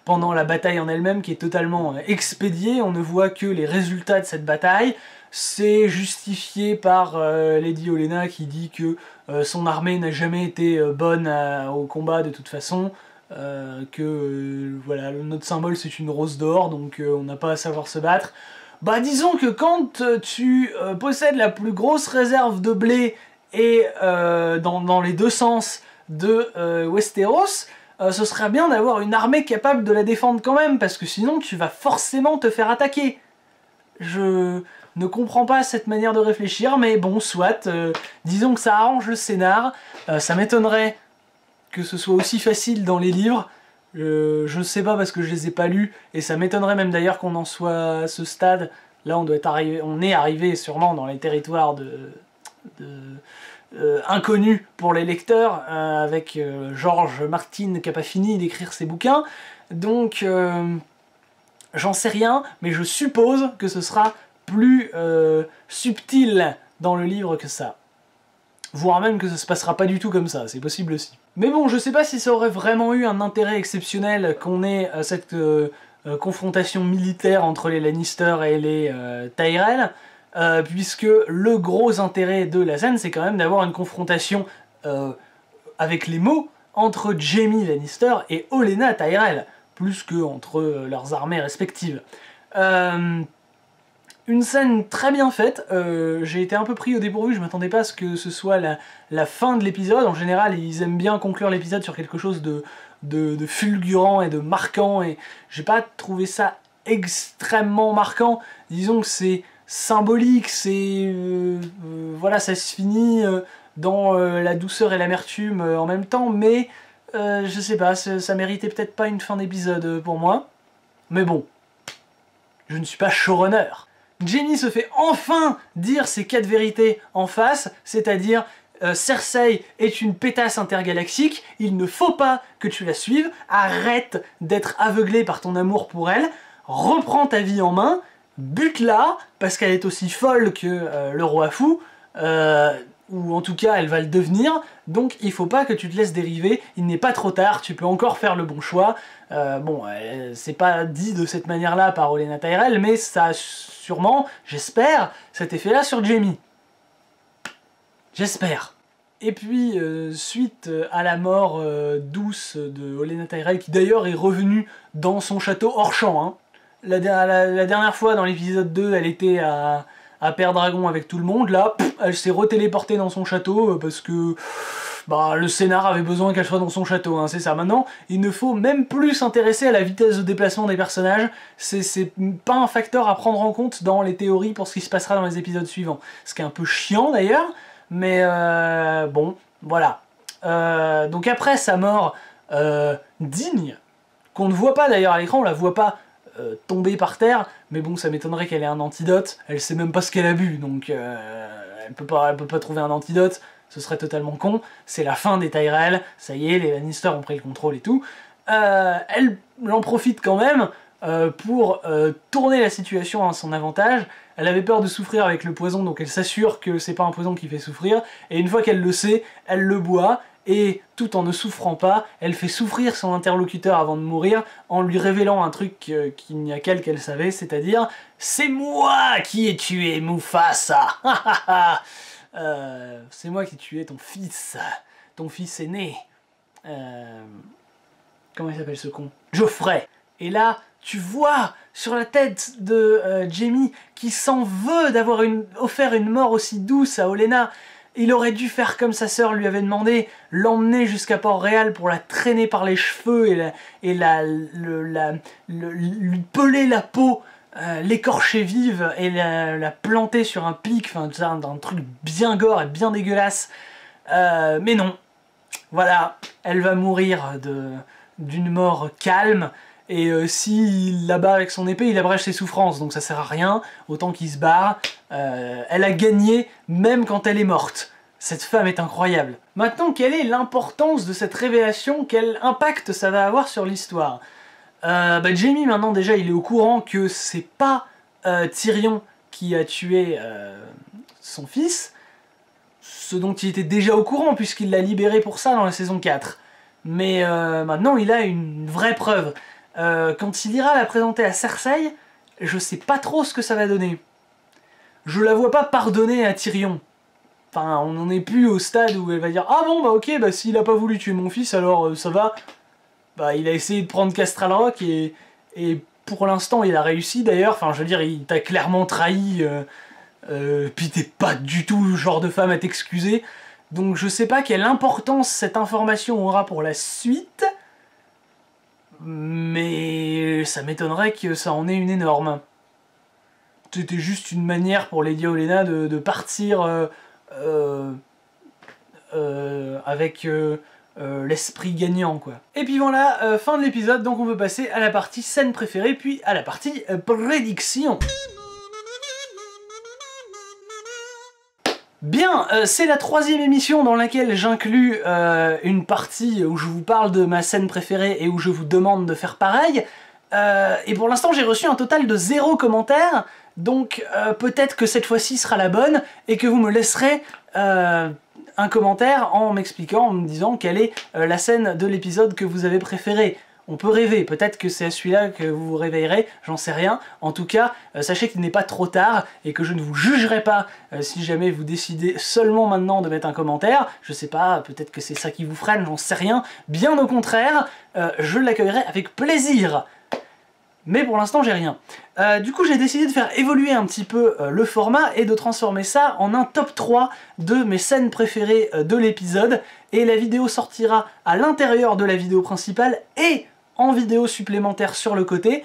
pendant la bataille en elle-même qui est totalement expédiée, on ne voit que les résultats de cette bataille. C'est justifié par Lady Olenna qui dit que son armée n'a jamais été bonne au combat de toute façon, voilà, notre symbole c'est une rose d'or, donc on n'a pas à savoir se battre. Bah disons que quand tu possèdes la plus grosse réserve de blé et dans les deux sens de Westeros, ce serait bien d'avoir une armée capable de la défendre quand même, parce que sinon tu vas forcément te faire attaquer. Je ne comprends pas cette manière de réfléchir, mais bon, soit. Disons que ça arrange le scénar. Ça m'étonnerait que ce soit aussi facile dans les livres. Je ne sais pas parce que je les ai pas lus, et ça m'étonnerait même d'ailleurs qu'on en soit à ce stade. Là, on est arrivé sûrement dans les territoires inconnus pour les lecteurs, avec George Martin qui n'a pas fini d'écrire ses bouquins. Donc, j'en sais rien, mais je suppose que ce sera plus subtil dans le livre que ça. Voire même que ça se passera pas du tout comme ça, c'est possible aussi. Mais bon, je sais pas si ça aurait vraiment eu un intérêt exceptionnel qu'on ait cette confrontation militaire entre les Lannister et les Tyrell, puisque le gros intérêt de la scène, c'est quand même d'avoir une confrontation avec les mots entre Jaime Lannister et Olenna Tyrell, plus que entre leurs armées respectives. Une scène très bien faite, j'ai été un peu pris au dépourvu, je m'attendais pas à ce que ce soit la fin de l'épisode. En général, ils aiment bien conclure l'épisode sur quelque chose de fulgurant et de marquant, et j'ai pas trouvé ça extrêmement marquant. Disons que c'est symbolique, c'est... voilà, ça se finit dans la douceur et l'amertume en même temps, mais je sais pas, ça méritait peut-être pas une fin d'épisode pour moi. Mais bon, je ne suis pas showrunner. Jaime se fait enfin dire ses 4 vérités en face, c'est-à-dire Cersei est une pétasse intergalactique, il ne faut pas que tu la suives, arrête d'être aveuglé par ton amour pour elle, reprends ta vie en main, bute-la, parce qu'elle est aussi folle que le roi fou, ou en tout cas elle va le devenir, donc il faut pas que tu te laisses dériver, il n'est pas trop tard, tu peux encore faire le bon choix. Bon, c'est pas dit de cette manière-là par Olenna Tyrell, mais ça a sûrement, j'espère, cet effet-là sur Jaime. J'espère. Et puis, suite à la mort douce de Olenna Tyrell, qui d'ailleurs est revenue dans son château hors champ, hein. La dernière fois, dans l'épisode 2, elle était à Père-Dragon avec tout le monde. Là, elle s'est retéléportée dans son château parce que bah, le scénar avait besoin qu'elle soit dans son château, hein, c'est ça. Maintenant, il ne faut même plus s'intéresser à la vitesse de déplacement des personnages. C'est pas un facteur à prendre en compte dans les théories pour ce qui se passera dans les épisodes suivants. Ce qui est un peu chiant d'ailleurs, mais bon, voilà. Donc après sa mort digne, qu'on ne voit pas d'ailleurs à l'écran, on la voit pas tomber par terre, mais bon, ça m'étonnerait qu'elle ait un antidote, elle sait même pas ce qu'elle a bu, donc elle peut pas trouver un antidote, ce serait totalement con. C'est la fin des Tyrell, ça y est, les Lannister ont pris le contrôle et tout. Elle en profite quand même pour tourner la situation à son avantage. Elle avait peur de souffrir avec le poison, donc elle s'assure que c'est pas un poison qui fait souffrir, et une fois qu'elle le sait, elle le boit, et tout en ne souffrant pas, elle fait souffrir son interlocuteur avant de mourir en lui révélant un truc qu'il n'y a qu'elle savait, c'est-à-dire « C'est moi qui ai tué Mufasa !» c'est moi qui ai tué ton fils aîné. Comment il s'appelle ce con? Geoffrey. Et là, tu vois sur la tête de Jaime qui s'en veut d'avoir offert une mort aussi douce à Olenna. Il aurait dû faire comme sa sœur lui avait demandé, l'emmener jusqu'à Port-Réal pour la traîner par les cheveux et lui peler la peau, l'écorcher vive et la planter sur un pic, enfin un truc bien gore et bien dégueulasse. Mais non, voilà, elle va mourir d'une mort calme. Et s'il la bat avec son épée, il abrège ses souffrances, donc ça sert à rien, autant qu'il se barre. Elle a gagné même quand elle est morte. Cette femme est incroyable. Maintenant, quelle est l'importance de cette révélation? Quel impact ça va avoir sur l'histoire? Jaime, maintenant déjà, il est au courant que c'est pas Tyrion qui a tué son fils, ce dont il était déjà au courant puisqu'il l'a libéré pour ça dans la saison 4. Mais maintenant il a une vraie preuve. Quand il ira la présenter à Cersei, je sais pas trop ce que ça va donner. Je la vois pas pardonner à Tyrion. Enfin, on n'en est plus au stade où elle va dire « Ah bon, bah ok, bah s'il a pas voulu tuer mon fils, alors ça va. » Bah il a essayé de prendre Castral Rock et pour l'instant il a réussi d'ailleurs. Enfin, je veux dire, il t'a clairement trahi, puis t'es pas du tout le genre de femme à t'excuser. Donc je sais pas quelle importance cette information aura pour la suite, mais ça m'étonnerait que ça en ait une énorme. C'était juste une manière pour Lady Olenna de partir avec l'esprit gagnant, quoi. Et puis voilà, fin de l'épisode, donc on peut passer à la partie scène préférée, puis à la partie prédiction. Bien, c'est la 3e émission dans laquelle j'inclus une partie où je vous parle de ma scène préférée et où je vous demande de faire pareil. Et pour l'instant j'ai reçu un total de 0 commentaires, donc peut-être que cette fois-ci sera la bonne et que vous me laisserez un commentaire en m'expliquant, en me disant quelle est la scène de l'épisode que vous avez préférée. On peut rêver, peut-être que c'est à celui-là que vous vous réveillerez, j'en sais rien. En tout cas, sachez qu'il n'est pas trop tard et que je ne vous jugerai pas si jamais vous décidez seulement maintenant de mettre un commentaire. Je sais pas, peut-être que c'est ça qui vous freine, j'en sais rien. Bien au contraire, je l'accueillerai avec plaisir. Mais pour l'instant j'ai rien. Du coup j'ai décidé de faire évoluer un petit peu le format et de transformer ça en un top 3 de mes scènes préférées de l'épisode, et la vidéo sortira à l'intérieur de la vidéo principale et en vidéo supplémentaire sur le côté,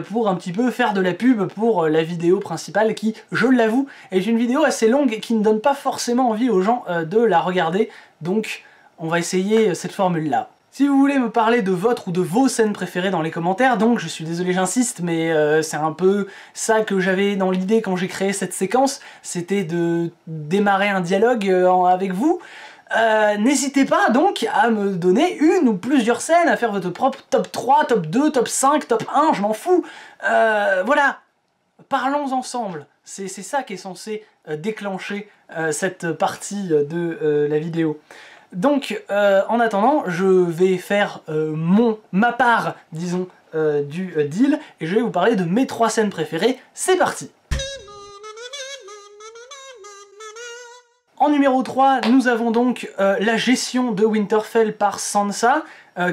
pour un petit peu faire de la pub pour la vidéo principale qui, je l'avoue, est une vidéo assez longue et qui ne donne pas forcément envie aux gens de la regarder, donc on va essayer cette formule-là. Si vous voulez me parler de votre ou de vos scènes préférées dans les commentaires, donc je suis désolé j'insiste, mais c'est un peu ça que j'avais dans l'idée quand j'ai créé cette séquence, c'était de démarrer un dialogue avec vous. N'hésitez pas donc à me donner une ou plusieurs scènes, à faire votre propre top 3, top 2, top 5, top 1, je m'en fous. Voilà, parlons ensemble, c'est ça qui est censé déclencher cette partie de la vidéo. Donc, en attendant, je vais faire ma part, disons, du deal, et je vais vous parler de mes 3 scènes préférées. C'est parti! En numéro 3, nous avons donc la gestion de Winterfell par Sansa,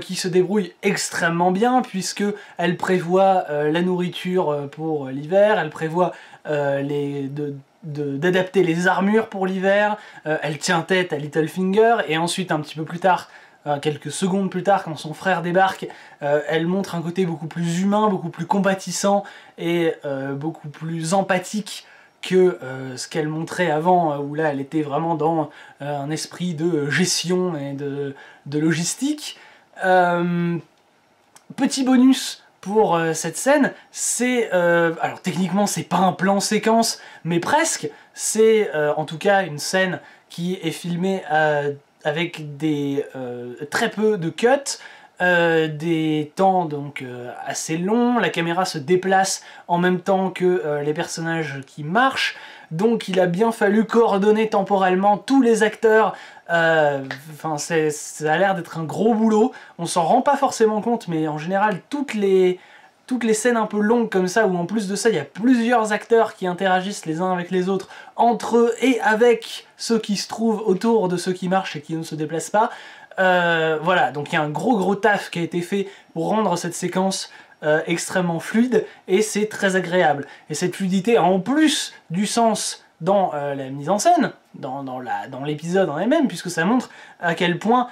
qui se débrouille extrêmement bien, puisque elle prévoit la nourriture pour l'hiver, elle prévoit d'adapter les armures pour l'hiver, elle tient tête à Littlefinger, et ensuite un petit peu plus tard, quelques secondes plus tard, quand son frère débarque, elle montre un côté beaucoup plus humain, beaucoup plus compatissant et beaucoup plus empathique que ce qu'elle montrait avant, où là elle était vraiment dans un esprit de gestion et de logistique. Petit bonus pour cette scène, c'est... alors techniquement c'est pas un plan séquence, mais presque, c'est en tout cas une scène qui est filmée avec des très peu de cuts, des temps donc assez longs, la caméra se déplace en même temps que les personnages qui marchent, donc il a bien fallu coordonner temporellement tous les acteurs. Enfin, ça a l'air d'être un gros boulot, on s'en rend pas forcément compte, mais en général toutes les scènes un peu longues comme ça, où en plus de ça il y a plusieurs acteurs qui interagissent les uns avec les autres, entre eux et avec ceux qui se trouvent autour de ceux qui marchent et qui ne se déplacent pas. Voilà, donc il y a un gros taf qui a été fait pour rendre cette séquence extrêmement fluide, et c'est très agréable. Et cette fluidité a en plus du sens dans la mise en scène, dans l'épisode en elle-même, puisque ça montre à quel point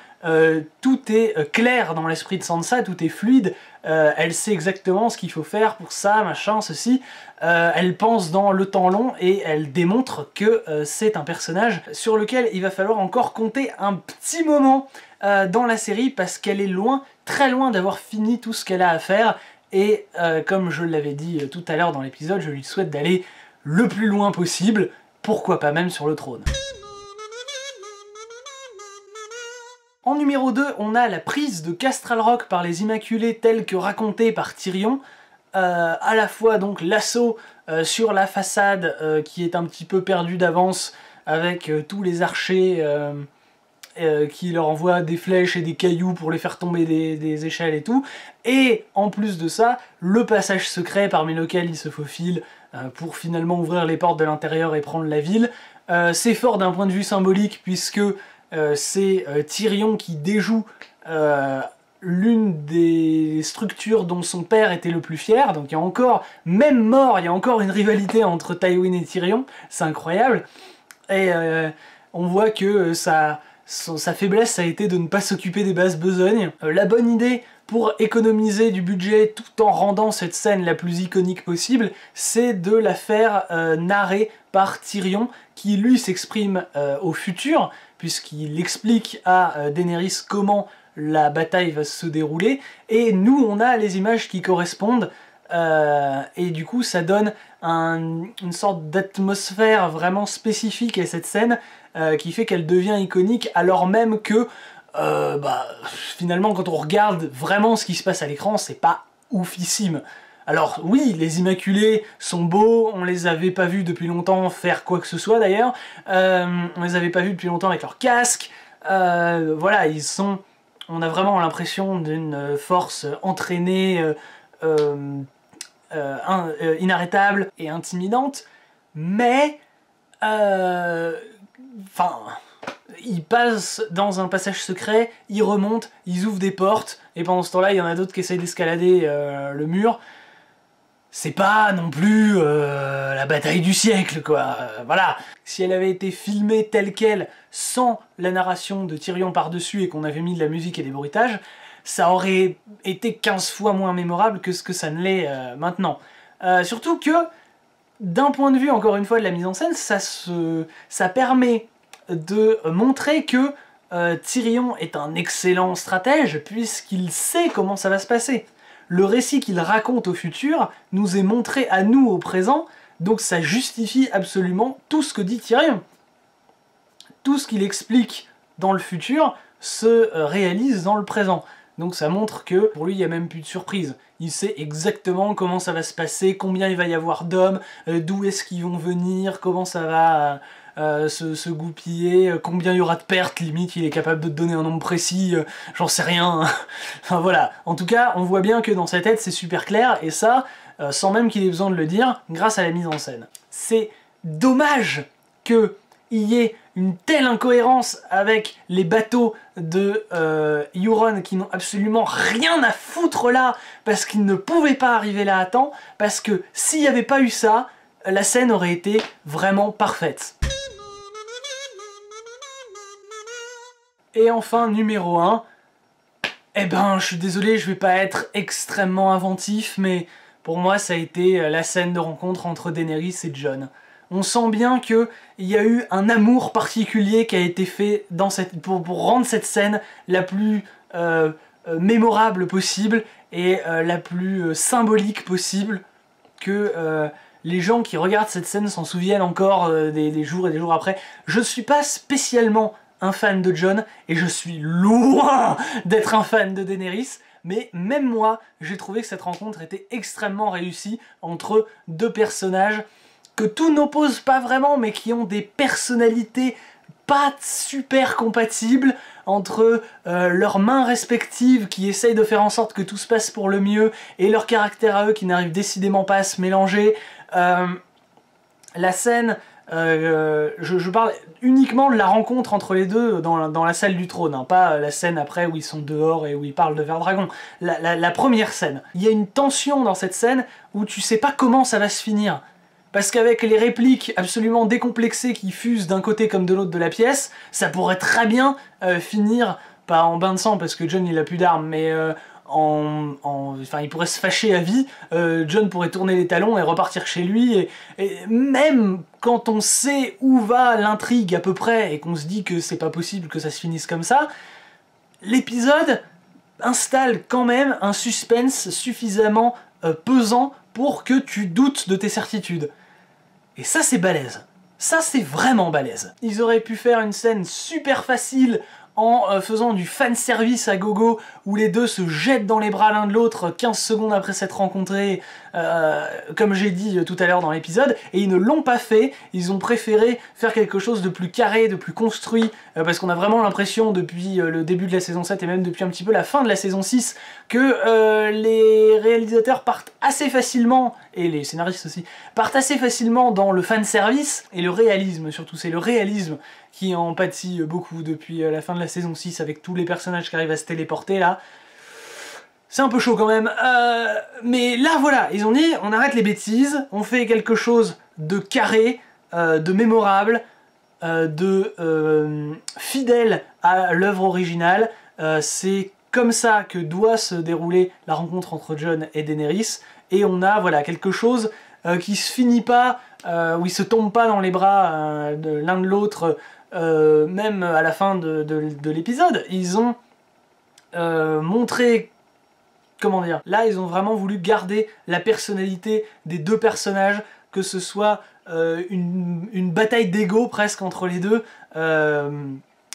tout est clair dans l'esprit de Sansa, tout est fluide, elle sait exactement ce qu'il faut faire pour ça, machin, ceci, elle pense dans le temps long et elle démontre que c'est un personnage sur lequel il va falloir encore compter un petit moment dans la série, parce qu'elle est loin, très loin d'avoir fini tout ce qu'elle a à faire, et comme je l'avais dit tout à l'heure dans l'épisode, je lui souhaite d'aller le plus loin possible, pourquoi pas même sur le trône. En numéro 2, on a la prise de Castral Rock par les Immaculés telle que racontée par Tyrion, à la fois donc l'assaut sur la façade qui est un petit peu perdue d'avance avec tous les archers qui leur envoient des flèches et des cailloux pour les faire tomber des échelles et tout. Et en plus de ça, le passage secret parmi lequel ils se faufilent pour finalement ouvrir les portes de l'intérieur et prendre la ville. C'est fort d'un point de vue symbolique puisque c'est Tyrion qui déjoue l'une des structures dont son père était le plus fier, donc il y a encore, même mort, il y a encore une rivalité entre Tywin et Tyrion, c'est incroyable, et on voit que sa faiblesse ça a été de ne pas s'occuper des basses besognes. La bonne idée pour économiser du budget tout en rendant cette scène la plus iconique possible, c'est de la faire narrer par Tyrion, qui lui s'exprime au futur, puisqu'il explique à Daenerys comment la bataille va se dérouler, et nous on a les images qui correspondent, et du coup ça donne une sorte d'atmosphère vraiment spécifique à cette scène, qui fait qu'elle devient iconique, alors même que finalement quand on regarde vraiment ce qui se passe à l'écran, c'est pas oufissime. Alors oui, les Immaculés sont beaux, on les avait pas vus depuis longtemps faire quoi que ce soit d'ailleurs, on les avait pas vus depuis longtemps avec leur casque, voilà, on a vraiment l'impression d'une force entraînée, inarrêtable et intimidante, mais ils passent dans un passage secret, ils remontent, ils ouvrent des portes, et pendant ce temps-là, il y en a d'autres qui essayent d'escalader le mur. C'est pas non plus la bataille du siècle, quoi. Voilà. Si elle avait été filmée telle qu'elle, sans la narration de Tyrion par-dessus et qu'on avait mis de la musique et des bruitages, ça aurait été 15 fois moins mémorable que ce que ça ne l'est maintenant. Surtout que, d'un point de vue, encore une fois, de la mise en scène, ça permet de montrer que Tyrion est un excellent stratège, puisqu'il sait comment ça va se passer. Le récit qu'il raconte au futur nous est montré à nous au présent, donc ça justifie absolument tout ce que dit Tyrion. Tout ce qu'il explique dans le futur se réalise dans le présent. Donc ça montre que pour lui il n'y a même plus de surprise. Il sait exactement comment ça va se passer, combien il va y avoir d'hommes, d'où est-ce qu'ils vont venir, comment ça va se goupiller, combien il y aura de pertes, limite il est capable de te donner un nombre précis, j'en sais rien. Enfin voilà, en tout cas on voit bien que dans sa tête c'est super clair, et ça, sans même qu'il ait besoin de le dire, grâce à la mise en scène. C'est dommage qu'il y ait une telle incohérence avec les bateaux de Euron qui n'ont absolument rien à foutre là, parce qu'ils ne pouvaient pas arriver là à temps, parce que s'il n'y avait pas eu ça, la scène aurait été vraiment parfaite. Et enfin, numéro 1, eh ben, je suis désolé, je vais pas être extrêmement inventif, mais pour moi, ça a été la scène de rencontre entre Daenerys et Jon. On sent bien qu'il y a eu un amour particulier qui a été fait dans pour rendre cette scène la plus mémorable possible et la plus symbolique possible, que les gens qui regardent cette scène s'en souviennent encore des jours et des jours après. Je suis pas spécialement un fan de Jon, et je suis loin d'être un fan de Daenerys, mais même moi, j'ai trouvé que cette rencontre était extrêmement réussie entre deux personnages que tout n'oppose pas vraiment, mais qui ont des personnalités pas super compatibles, entre leurs mains respectives qui essayent de faire en sorte que tout se passe pour le mieux, et leur caractère à eux qui n'arrivent décidément pas à se mélanger. La scène... je parle uniquement de la rencontre entre les deux dans la salle du trône, hein, pas la scène après où ils sont dehors et où ils parlent de Verdragon. La première scène. Il y a une tension dans cette scène où tu sais pas comment ça va se finir. Parce qu'avec les répliques absolument décomplexées qui fusent d'un côté comme de l'autre de la pièce, ça pourrait très bien finir, pas en bain de sang parce que Jon il a plus d'armes, mais enfin, il pourrait se fâcher à vie, Jon pourrait tourner les talons et repartir chez lui, et même quand on sait où va l'intrigue à peu près, et qu'on se dit que c'est pas possible que ça se finisse comme ça, l'épisode installe quand même un suspense suffisamment pesant pour que tu doutes de tes certitudes. Et ça c'est balèze. Ça c'est vraiment balèze. Ils auraient pu faire une scène super facile en faisant du fanservice à gogo, où les deux se jettent dans les bras l'un de l'autre 15 secondes après s'être rencontrés, comme j'ai dit tout à l'heure dans l'épisode, et ils ne l'ont pas fait, ils ont préféré faire quelque chose de plus carré, de plus construit, parce qu'on a vraiment l'impression depuis le début de la saison 7 et même depuis un petit peu la fin de la saison 6, que les réalisateurs partent assez facilement, et les scénaristes aussi, partent assez facilement dans le fanservice, et le réalisme surtout, c'est le réalisme qui en pâtit beaucoup depuis la fin de la saison 6 avec tous les personnages qui arrivent à se téléporter là. C'est un peu chaud quand même. Mais là voilà, ils ont dit on arrête les bêtises, on fait quelque chose de carré, de mémorable, de fidèle à l'œuvre originale. C'est comme ça que doit se dérouler la rencontre entre Jon et Daenerys. Et on a voilà quelque chose qui se finit pas, où ils se tombent pas dans les bras de l'un de l'autre, même à la fin de l'épisode. Ils ont montré, comment dire, là ils ont vraiment voulu garder la personnalité des deux personnages, que ce soit une bataille d'ego presque entre les deux,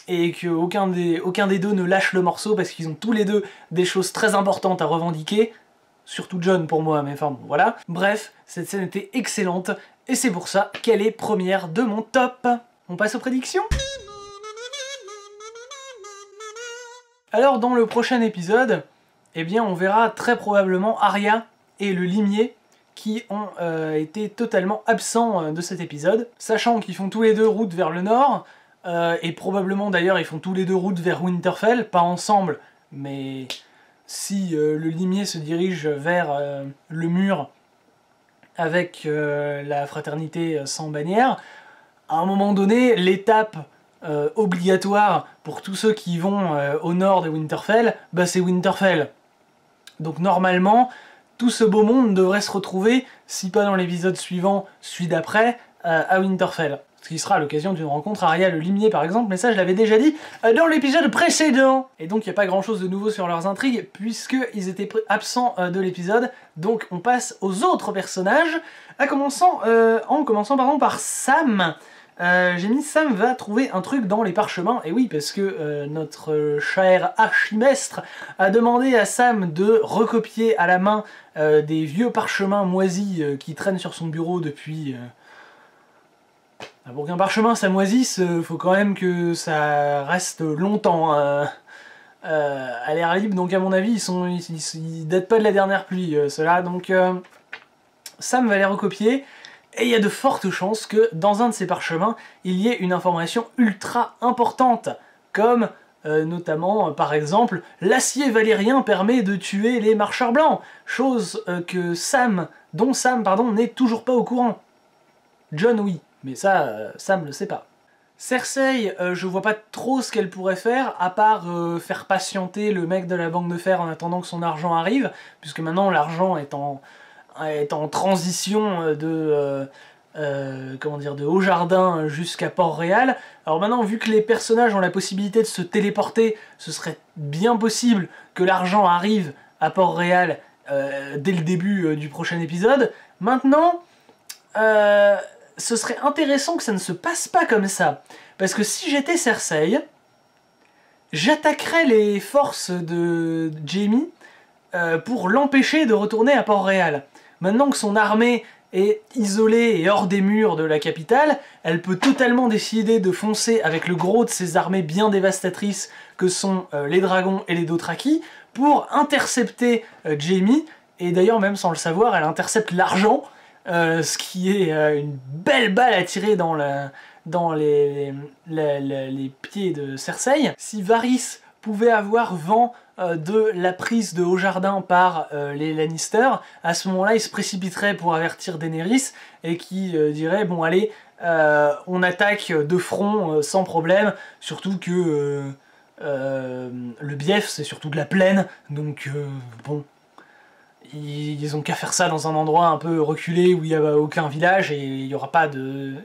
et qu'aucun des deux ne lâche le morceau, parce qu'ils ont tous les deux des choses très importantes à revendiquer. Surtout Jon pour moi, mais enfin bon, voilà. Bref, cette scène était excellente, et c'est pour ça qu'elle est première de mon top. On passe aux prédictions ? Alors dans le prochain épisode, eh bien on verra très probablement Arya et le limier qui ont été totalement absents de cet épisode, sachant qu'ils font tous les deux route vers le nord, et probablement d'ailleurs ils font tous les deux route vers Winterfell, pas ensemble, mais si le limier se dirige vers le mur avec la fraternité sans bannière, à un moment donné, l'étape obligatoire pour tous ceux qui vont au nord de Winterfell, bah c'est Winterfell. Donc normalement, tout ce beau monde devrait se retrouver, si pas dans l'épisode suivant, celui d'après, à Winterfell. Ce qui sera à l'occasion d'une rencontre Arya le limier par exemple, mais ça je l'avais déjà dit dans l'épisode précédent. Et donc il n'y a pas grand chose de nouveau sur leurs intrigues, puisqu'ils étaient absents de l'épisode, donc on passe aux autres personnages, en commençant par Sam. J'ai mis Sam va trouver un truc dans les parchemins, et oui parce que notre cher archimestre a demandé à Sam de recopier à la main des vieux parchemins moisis qui traînent sur son bureau depuis... Pour qu'un parchemin ça moisisse, faut quand même que ça reste longtemps à l'air libre, donc à mon avis ils datent pas de la dernière pluie ceux-là, donc Sam va les recopier, et il y a de fortes chances que dans un de ces parchemins il y ait une information ultra importante, comme notamment par exemple l'acier valérien permet de tuer les marcheurs blancs, chose dont Sam n'est toujours pas au courant. Jon oui. Mais ça, Sam le sait pas. Cersei, je vois pas trop ce qu'elle pourrait faire, à part faire patienter le mec de la banque de fer en attendant que son argent arrive, puisque maintenant l'argent est en transition de Haut-Jardin jusqu'à Port-Réal. Alors maintenant, vu que les personnages ont la possibilité de se téléporter, ce serait bien possible que l'argent arrive à Port-Réal dès le début du prochain épisode. Maintenant... ce serait intéressant que ça ne se passe pas comme ça, parce que si j'étais Cersei, j'attaquerais les forces de Jaime pour l'empêcher de retourner à Port-Réal. Maintenant que son armée est isolée et hors des murs de la capitale, elle peut totalement décider de foncer avec le gros de ses armées bien dévastatrices que sont les dragons et les Dothraki pour intercepter Jaime, et d'ailleurs même sans le savoir, elle intercepte l'argent, ce qui est une belle balle à tirer dans les pieds de Cersei. Si Varys pouvait avoir vent de la prise de Haut-Jardin par les Lannister, à ce moment-là il se précipiterait pour avertir Daenerys, et qui dirait bon allez, on attaque de front sans problème, surtout que le Bief c'est surtout de la plaine, donc bon... Ils ont qu'à faire ça dans un endroit un peu reculé où il n'y a aucun village et il n'y aura pas de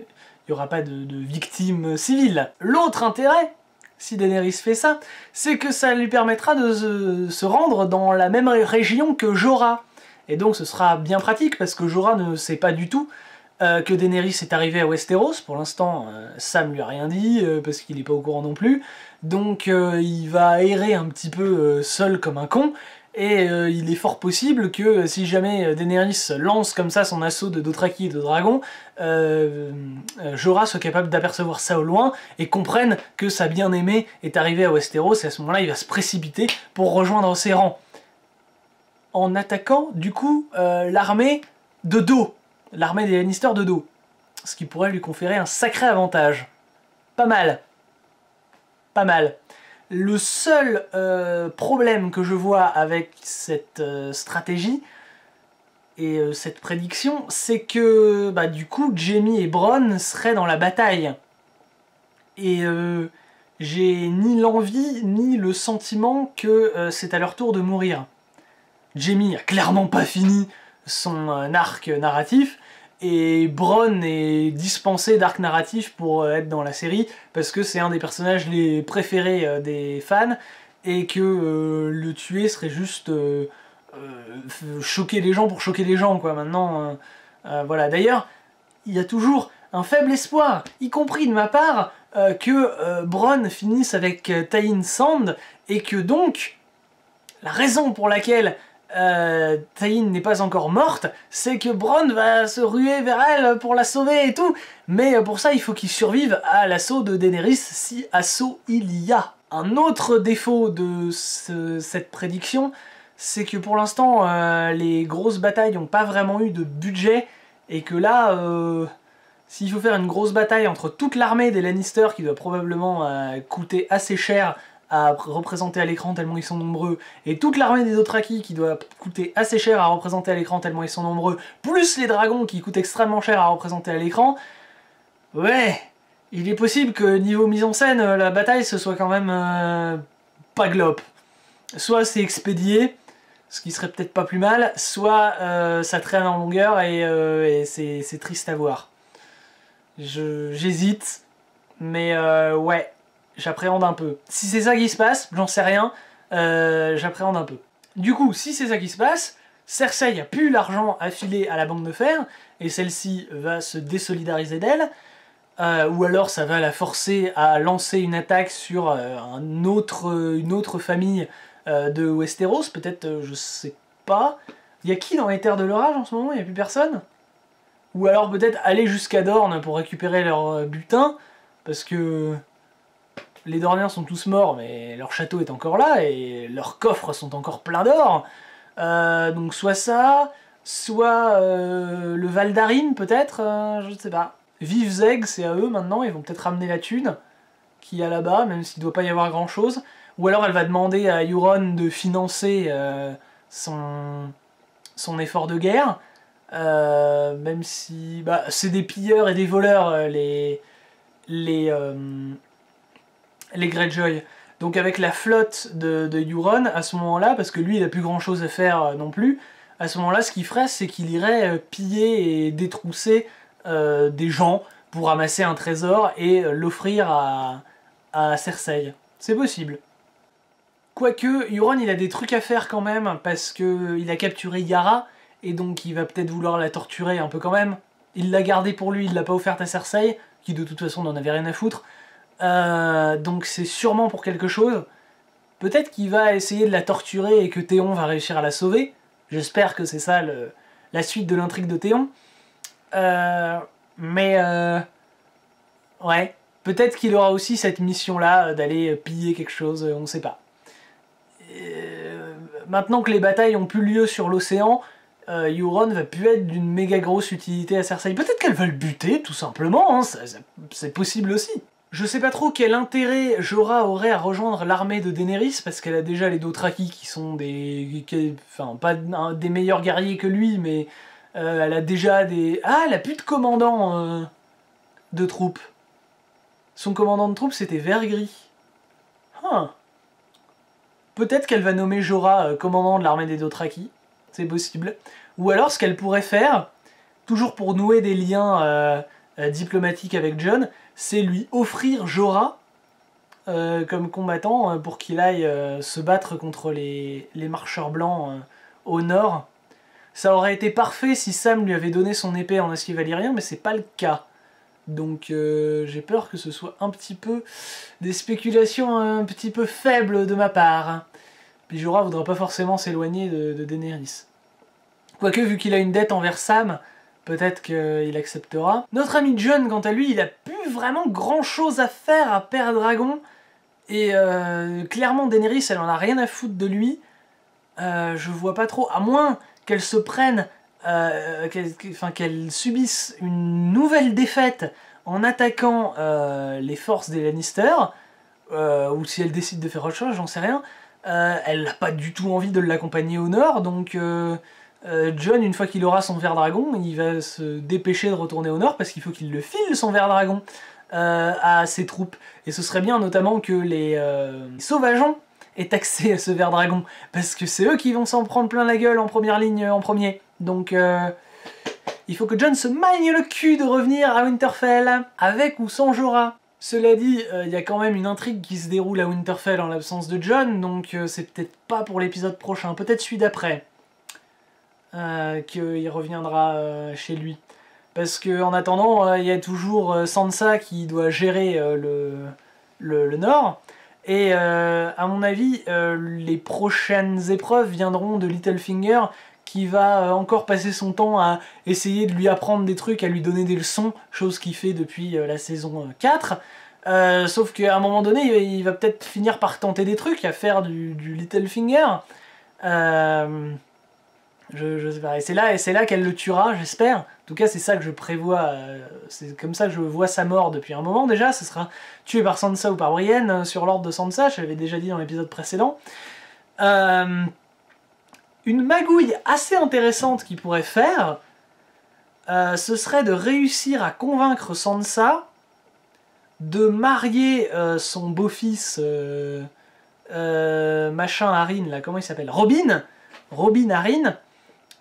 victimes civiles. L'autre intérêt, si Daenerys fait ça, c'est que ça lui permettra de se rendre dans la même région que Jorah. Et donc ce sera bien pratique parce que Jorah ne sait pas du tout que Daenerys est arrivée à Westeros. Pour l'instant, Sam lui a rien dit, parce qu'il n'est pas au courant non plus. Donc il va errer un petit peu seul comme un con, et il est fort possible que si jamais Daenerys lance comme ça son assaut de Dothraki et de dragons, Jorah soit capable d'apercevoir ça au loin, et comprenne que sa bien-aimée est arrivée à Westeros, et à ce moment-là il va se précipiter pour rejoindre ses rangs. En attaquant, du coup, l'armée de dos. L'armée des Lannister de dos. Ce qui pourrait lui conférer un sacré avantage. Pas mal. Pas mal. Le seul problème que je vois avec cette stratégie et cette prédiction, c'est que bah, du coup, Jaime et Bronn seraient dans la bataille. Et j'ai ni l'envie, ni le sentiment que c'est à leur tour de mourir. Jaime a clairement pas fini son arc narratif, et Bronn est dispensé d'arc narratif pour être dans la série, parce que c'est un des personnages les préférés des fans, et que le tuer serait juste choquer les gens pour choquer les gens, quoi. Maintenant, voilà. D'ailleurs, il y a toujours un faible espoir, y compris de ma part, que Bronn finisse avec Taïn Sand, et que donc, la raison pour laquelle Taïn n'est pas encore morte, c'est que Bronn va se ruer vers elle pour la sauver et tout, mais pour ça il faut qu'il survive à l'assaut de Daenerys, si assaut il y a. Un autre défaut de cette prédiction, c'est que pour l'instant les grosses batailles n'ont pas vraiment eu de budget, et que là, s'il faut faire une grosse bataille entre toute l'armée des Lannister, qui doit probablement coûter assez cher à représenter à l'écran tellement ils sont nombreux, et toute l'armée des Dothraki qui doit coûter assez cher à représenter à l'écran tellement ils sont nombreux, plus les dragons qui coûtent extrêmement cher à représenter à l'écran, ouais, il est possible que niveau mise en scène, la bataille ce soit quand même pas glop. Soit c'est expédié, ce qui serait peut-être pas plus mal, soit ça traîne en longueur et c'est triste à voir. J'hésite, mais ouais. J'appréhende un peu. Si c'est ça qui se passe, j'en sais rien, j'appréhende un peu. Du coup, si c'est ça qui se passe, Cersei a plus l'argent à filer à la Bande de Fer, et celle-ci va se désolidariser d'elle, ou alors ça va la forcer à lancer une attaque sur une autre famille de Westeros, peut-être, je sais pas. Il y a qui dans les Terres de l'Orage en ce moment? Il y a plus personne? Ou alors peut-être aller jusqu'à Dorne pour récupérer leur butin, parce que les Dorniens sont tous morts, mais leur château est encore là, et leurs coffres sont encore pleins d'or. Donc soit ça, soit le Val d'Arim, peut-être, je ne sais pas. Vive Zeg, c'est à eux maintenant, ils vont peut-être ramener la thune qu'il y a là-bas, même s'il ne doit pas y avoir grand-chose. Ou alors elle va demander à Euron de financer son effort de guerre, même si bah, c'est des pilleurs et des voleurs, les Greyjoy. Donc avec la flotte de Euron, à ce moment-là, parce que lui il a plus grand chose à faire non plus, à ce moment-là ce qu'il ferait c'est qu'il irait piller et détrousser des gens pour ramasser un trésor et l'offrir à Cersei. C'est possible. Quoique, Euron il a des trucs à faire quand même, parce qu'il a capturé Yara, et donc il va peut-être vouloir la torturer un peu quand même. Il l'a gardée pour lui, il l'a pas offerte à Cersei, qui de toute façon n'en avait rien à foutre. Donc c'est sûrement pour quelque chose. Peut-être qu'il va essayer de la torturer et que Théon va réussir à la sauver. J'espère que c'est ça la suite de l'intrigue de Théon. Ouais, peut-être qu'il aura aussi cette mission-là d'aller piller quelque chose, on sait pas. Maintenant que les batailles ont plus lieu sur l'océan, Euron va plus être d'une méga grosse utilité à Cersei. Peut-être qu'elle va le buter, tout simplement, hein, c'est possible aussi. Je sais pas trop quel intérêt Jorah aurait à rejoindre l'armée de Daenerys, parce qu'elle a déjà les Dothraki qui sont enfin, pas des meilleurs guerriers que lui, mais elle a déjà des... Ah, elle a plus de commandant de troupes. Son commandant de troupes, c'était Vergris. Huh. Peut-être qu'elle va nommer Jorah commandant de l'armée des Dothraki, c'est possible. Ou alors, ce qu'elle pourrait faire, toujours pour nouer des liens diplomatiques avec Jon, c'est lui offrir Jorah comme combattant pour qu'il aille se battre contre les marcheurs blancs au nord. Ça aurait été parfait si Sam lui avait donné son épée en acier valyrien, mais c'est pas le cas. Donc j'ai peur que ce soit un petit peu des spéculations un petit peu faibles de ma part. Puis Jorah voudra pas forcément s'éloigner de Daenerys. Quoique, vu qu'il a une dette envers Sam, peut-être qu'il acceptera. Notre ami Jon, quant à lui, il a plus vraiment grand chose à faire à Père Dragon. Et clairement, Daenerys, elle en a rien à foutre de lui. Je vois pas trop, à moins qu'elle se prenne, qu'elle subisse une nouvelle défaite en attaquant les forces des Lannister, ou si elle décide de faire autre chose, j'en sais rien. Elle n'a pas du tout envie de l'accompagner au nord, donc Jon, une fois qu'il aura son ver dragon, il va se dépêcher de retourner au nord parce qu'il faut qu'il le file, son ver dragon, à ses troupes. Et ce serait bien notamment que les sauvageons aient accès à ce ver dragon, parce que c'est eux qui vont s'en prendre plein la gueule en première ligne en premier. Donc il faut que Jon se magne le cul de revenir à Winterfell, avec ou sans Jorah. Cela dit, il y a quand même une intrigue qui se déroule à Winterfell en l'absence de Jon, donc c'est peut-être pas pour l'épisode prochain, peut-être celui d'après, qu'il reviendra chez lui. Parce qu'en attendant, il y a toujours Sansa qui doit gérer le nord, et à mon avis, les prochaines épreuves viendront de Littlefinger, qui va encore passer son temps à essayer de lui apprendre des trucs, à lui donner des leçons, chose qu'il fait depuis la saison 4. Sauf qu'à un moment donné, il va peut-être finir par tenter des trucs, à faire du Littlefinger. Je sais pas, et c'est là qu'elle le tuera, j'espère. En tout cas, c'est ça que je prévois, c'est comme ça que je vois sa mort depuis un moment déjà. Ce sera tué par Sansa ou par Brienne, sur l'ordre de Sansa, je l'avais déjà dit dans l'épisode précédent. Une magouille assez intéressante qu'il pourrait faire, ce serait de réussir à convaincre Sansa de marier son beau-fils, machin Arryn, là, comment il s'appelle, Robin Arryn,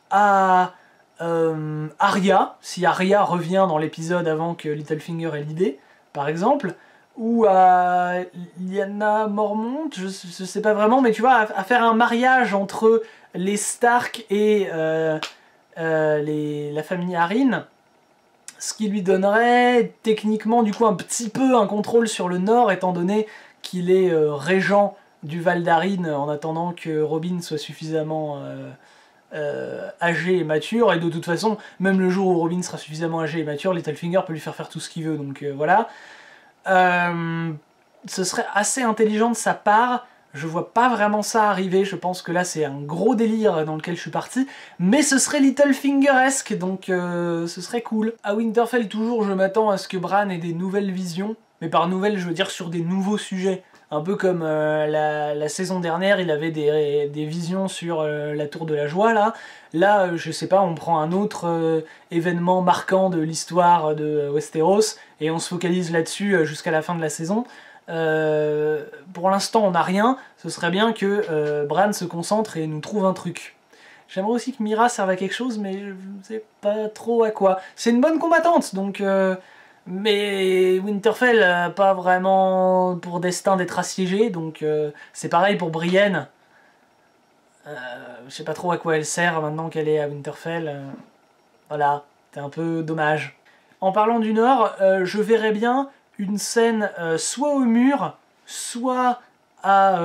à Arya, si Arya revient dans l'épisode avant que Littlefinger ait l'idée, par exemple, ou à Lyanna Mormont, je sais pas vraiment, mais tu vois, à faire un mariage entre les Stark et la famille Arryn, ce qui lui donnerait techniquement du coup un petit peu un contrôle sur le nord, étant donné qu'il est régent du Val d'Arryn en attendant que Robin soit suffisamment âgé et mature, et de toute façon, même le jour où Robin sera suffisamment âgé et mature, Littlefinger peut lui faire tout ce qu'il veut, donc voilà. Ce serait assez intelligent de sa part. Je vois pas vraiment ça arriver, je pense que là c'est un gros délire dans lequel je suis parti, mais ce serait Littlefinger-esque, donc ce serait cool. À Winterfell toujours, je m'attends à ce que Bran ait des nouvelles visions, mais par nouvelles je veux dire sur des nouveaux sujets. Un peu comme la saison dernière, il avait des visions sur la Tour de la Joie, là. Là, je sais pas, on prend un autre événement marquant de l'histoire de Westeros, et on se focalise là-dessus jusqu'à la fin de la saison. Pour l'instant, on n'a rien. Ce serait bien que Bran se concentre et nous trouve un truc. J'aimerais aussi que Mira serve à quelque chose, mais je ne sais pas trop à quoi. C'est une bonne combattante, donc... mais Winterfell, pas vraiment pour destin d'être assiégé, donc c'est pareil pour Brienne. Je sais pas trop à quoi elle sert maintenant qu'elle est à Winterfell. Voilà, c'est un peu dommage. En parlant du Nord, je verrais bien une scène soit au mur, soit à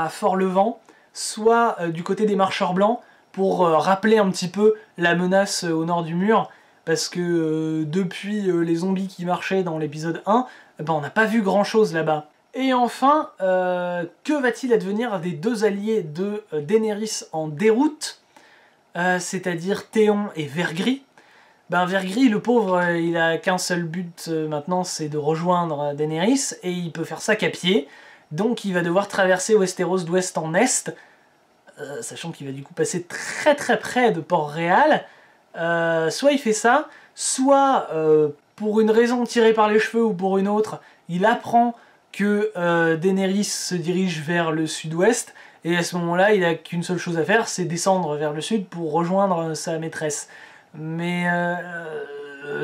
Fort-Levant, soit du côté des marcheurs blancs, pour rappeler un petit peu la menace au nord du mur, parce que depuis les zombies qui marchaient dans l'épisode 1, ben, on n'a pas vu grand chose là-bas. Et enfin, que va-t-il advenir des deux alliés de Daenerys en déroute, c'est-à-dire Théon et Vergris? Ben Vergris, le pauvre, il a qu'un seul but maintenant, c'est de rejoindre Daenerys, et il peut faire ça qu'à pied, donc il va devoir traverser Westeros d'ouest en est, sachant qu'il va du coup passer très très près de Port-Réal. Soit il fait ça, soit pour une raison tirée par les cheveux ou pour une autre, il apprend que Daenerys se dirige vers le sud-ouest, et à ce moment-là, il n'a qu'une seule chose à faire, c'est descendre vers le sud pour rejoindre sa maîtresse. Mais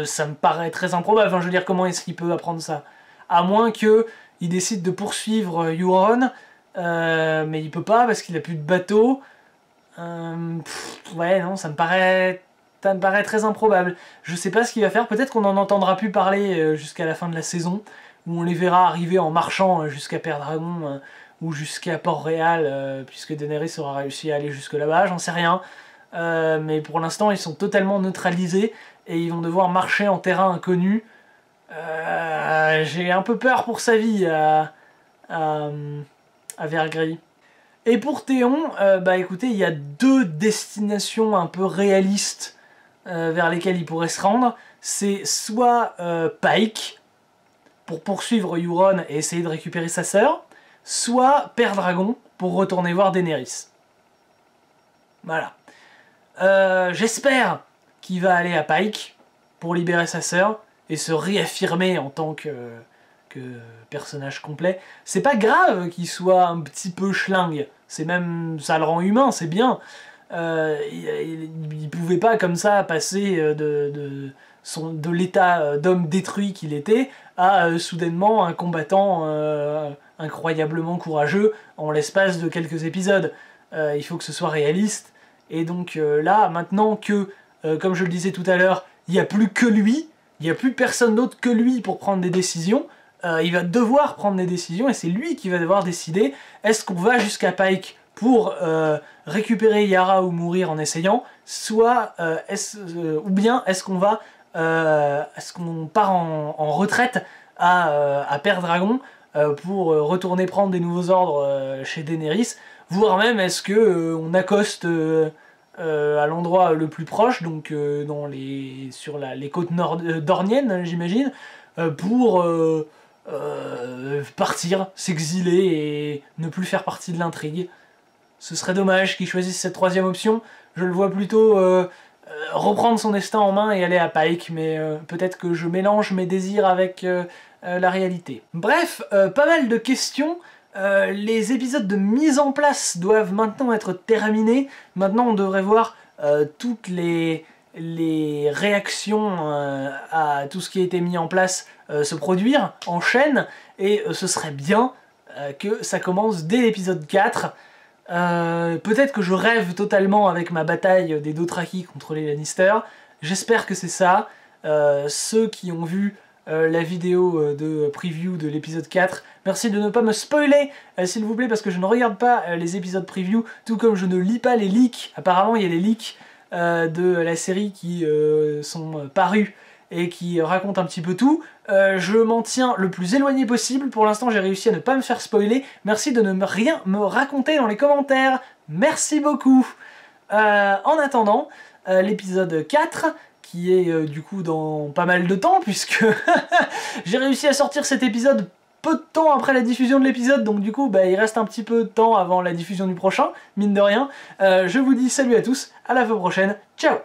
ça me paraît très improbable. Enfin, je veux dire, comment est-ce qu'il peut apprendre ça? À moins qu'il décide de poursuivre Euron, mais il peut pas parce qu'il a plus de bateau. Ouais, non, ça me paraît très improbable. Je sais pas ce qu'il va faire, peut-être qu'on n'en entendra plus parler jusqu'à la fin de la saison, où on les verra arriver en marchant jusqu'à Pendragon ou jusqu'à Port-Réal, puisque Daenerys aura réussi à aller jusque là-bas, j'en sais rien. Mais pour l'instant, ils sont totalement neutralisés, et ils vont devoir marcher en terrain inconnu. J'ai un peu peur pour sa vie à Vergris. Et pour Théon, bah écoutez, il y a 2 destinations un peu réalistes vers lesquelles il pourrait se rendre. C'est soit Pike, pour poursuivre Euron et essayer de récupérer sa sœur, soit Pendragon, pour retourner voir Daenerys. Voilà. J'espère qu'il va aller à Pike pour libérer sa sœur et se réaffirmer en tant que personnage complet. C'est pas grave qu'il soit un petit peu schlingue, c'est même, ça le rend humain, c'est bien. Il pouvait pas comme ça passer de l'état d'homme détruit qu'il était à soudainement un combattant incroyablement courageux en l'espace de quelques épisodes. Il faut que ce soit réaliste, et donc là, maintenant que, comme je le disais tout à l'heure, il n'y a plus que lui, il n'y a plus personne d'autre que lui pour prendre des décisions, il va devoir prendre des décisions, et c'est lui qui va devoir décider, est-ce qu'on va jusqu'à Pike pour récupérer Yara ou mourir en essayant, soit ou bien est-ce qu'on va est-ce qu'on part en retraite à Pendragon pour retourner prendre des nouveaux ordres chez Daenerys, voire même est-ce que on accoste à l'endroit le plus proche, donc sur les côtes dorniennes, j'imagine, pour partir, s'exiler et ne plus faire partie de l'intrigue. Ce serait dommage qu'ils choisissent cette 3e option. Je le vois plutôt reprendre son destin en main et aller à Pike, mais peut-être que je mélange mes désirs avec la réalité. Bref, pas mal de questions. Les épisodes de mise en place doivent maintenant être terminés. Maintenant, on devrait voir toutes les réactions à tout ce qui a été mis en place se produire en chaîne, et ce serait bien que ça commence dès l'épisode 4. Peut-être que je rêve totalement avec ma bataille des Dothraki contre les Lannister. J'espère que c'est ça. Ceux qui ont vu la vidéo de preview de l'épisode 4, merci de ne pas me spoiler, s'il vous plaît, parce que je ne regarde pas les épisodes preview, tout comme je ne lis pas les leaks. Apparemment, il y a des leaks de la série qui sont parus et qui racontent un petit peu tout. Je m'en tiens le plus éloigné possible. Pour l'instant, j'ai réussi à ne pas me faire spoiler. Merci de ne rien me raconter dans les commentaires. Merci beaucoup. En attendant, l'épisode 4, qui est du coup dans pas mal de temps, puisque j'ai réussi à sortir cet épisode peu de temps après la diffusion de l'épisode, donc du coup bah, il reste un petit peu de temps avant la diffusion du prochain, mine de rien. Je vous dis salut à tous, à la fois prochaine, ciao.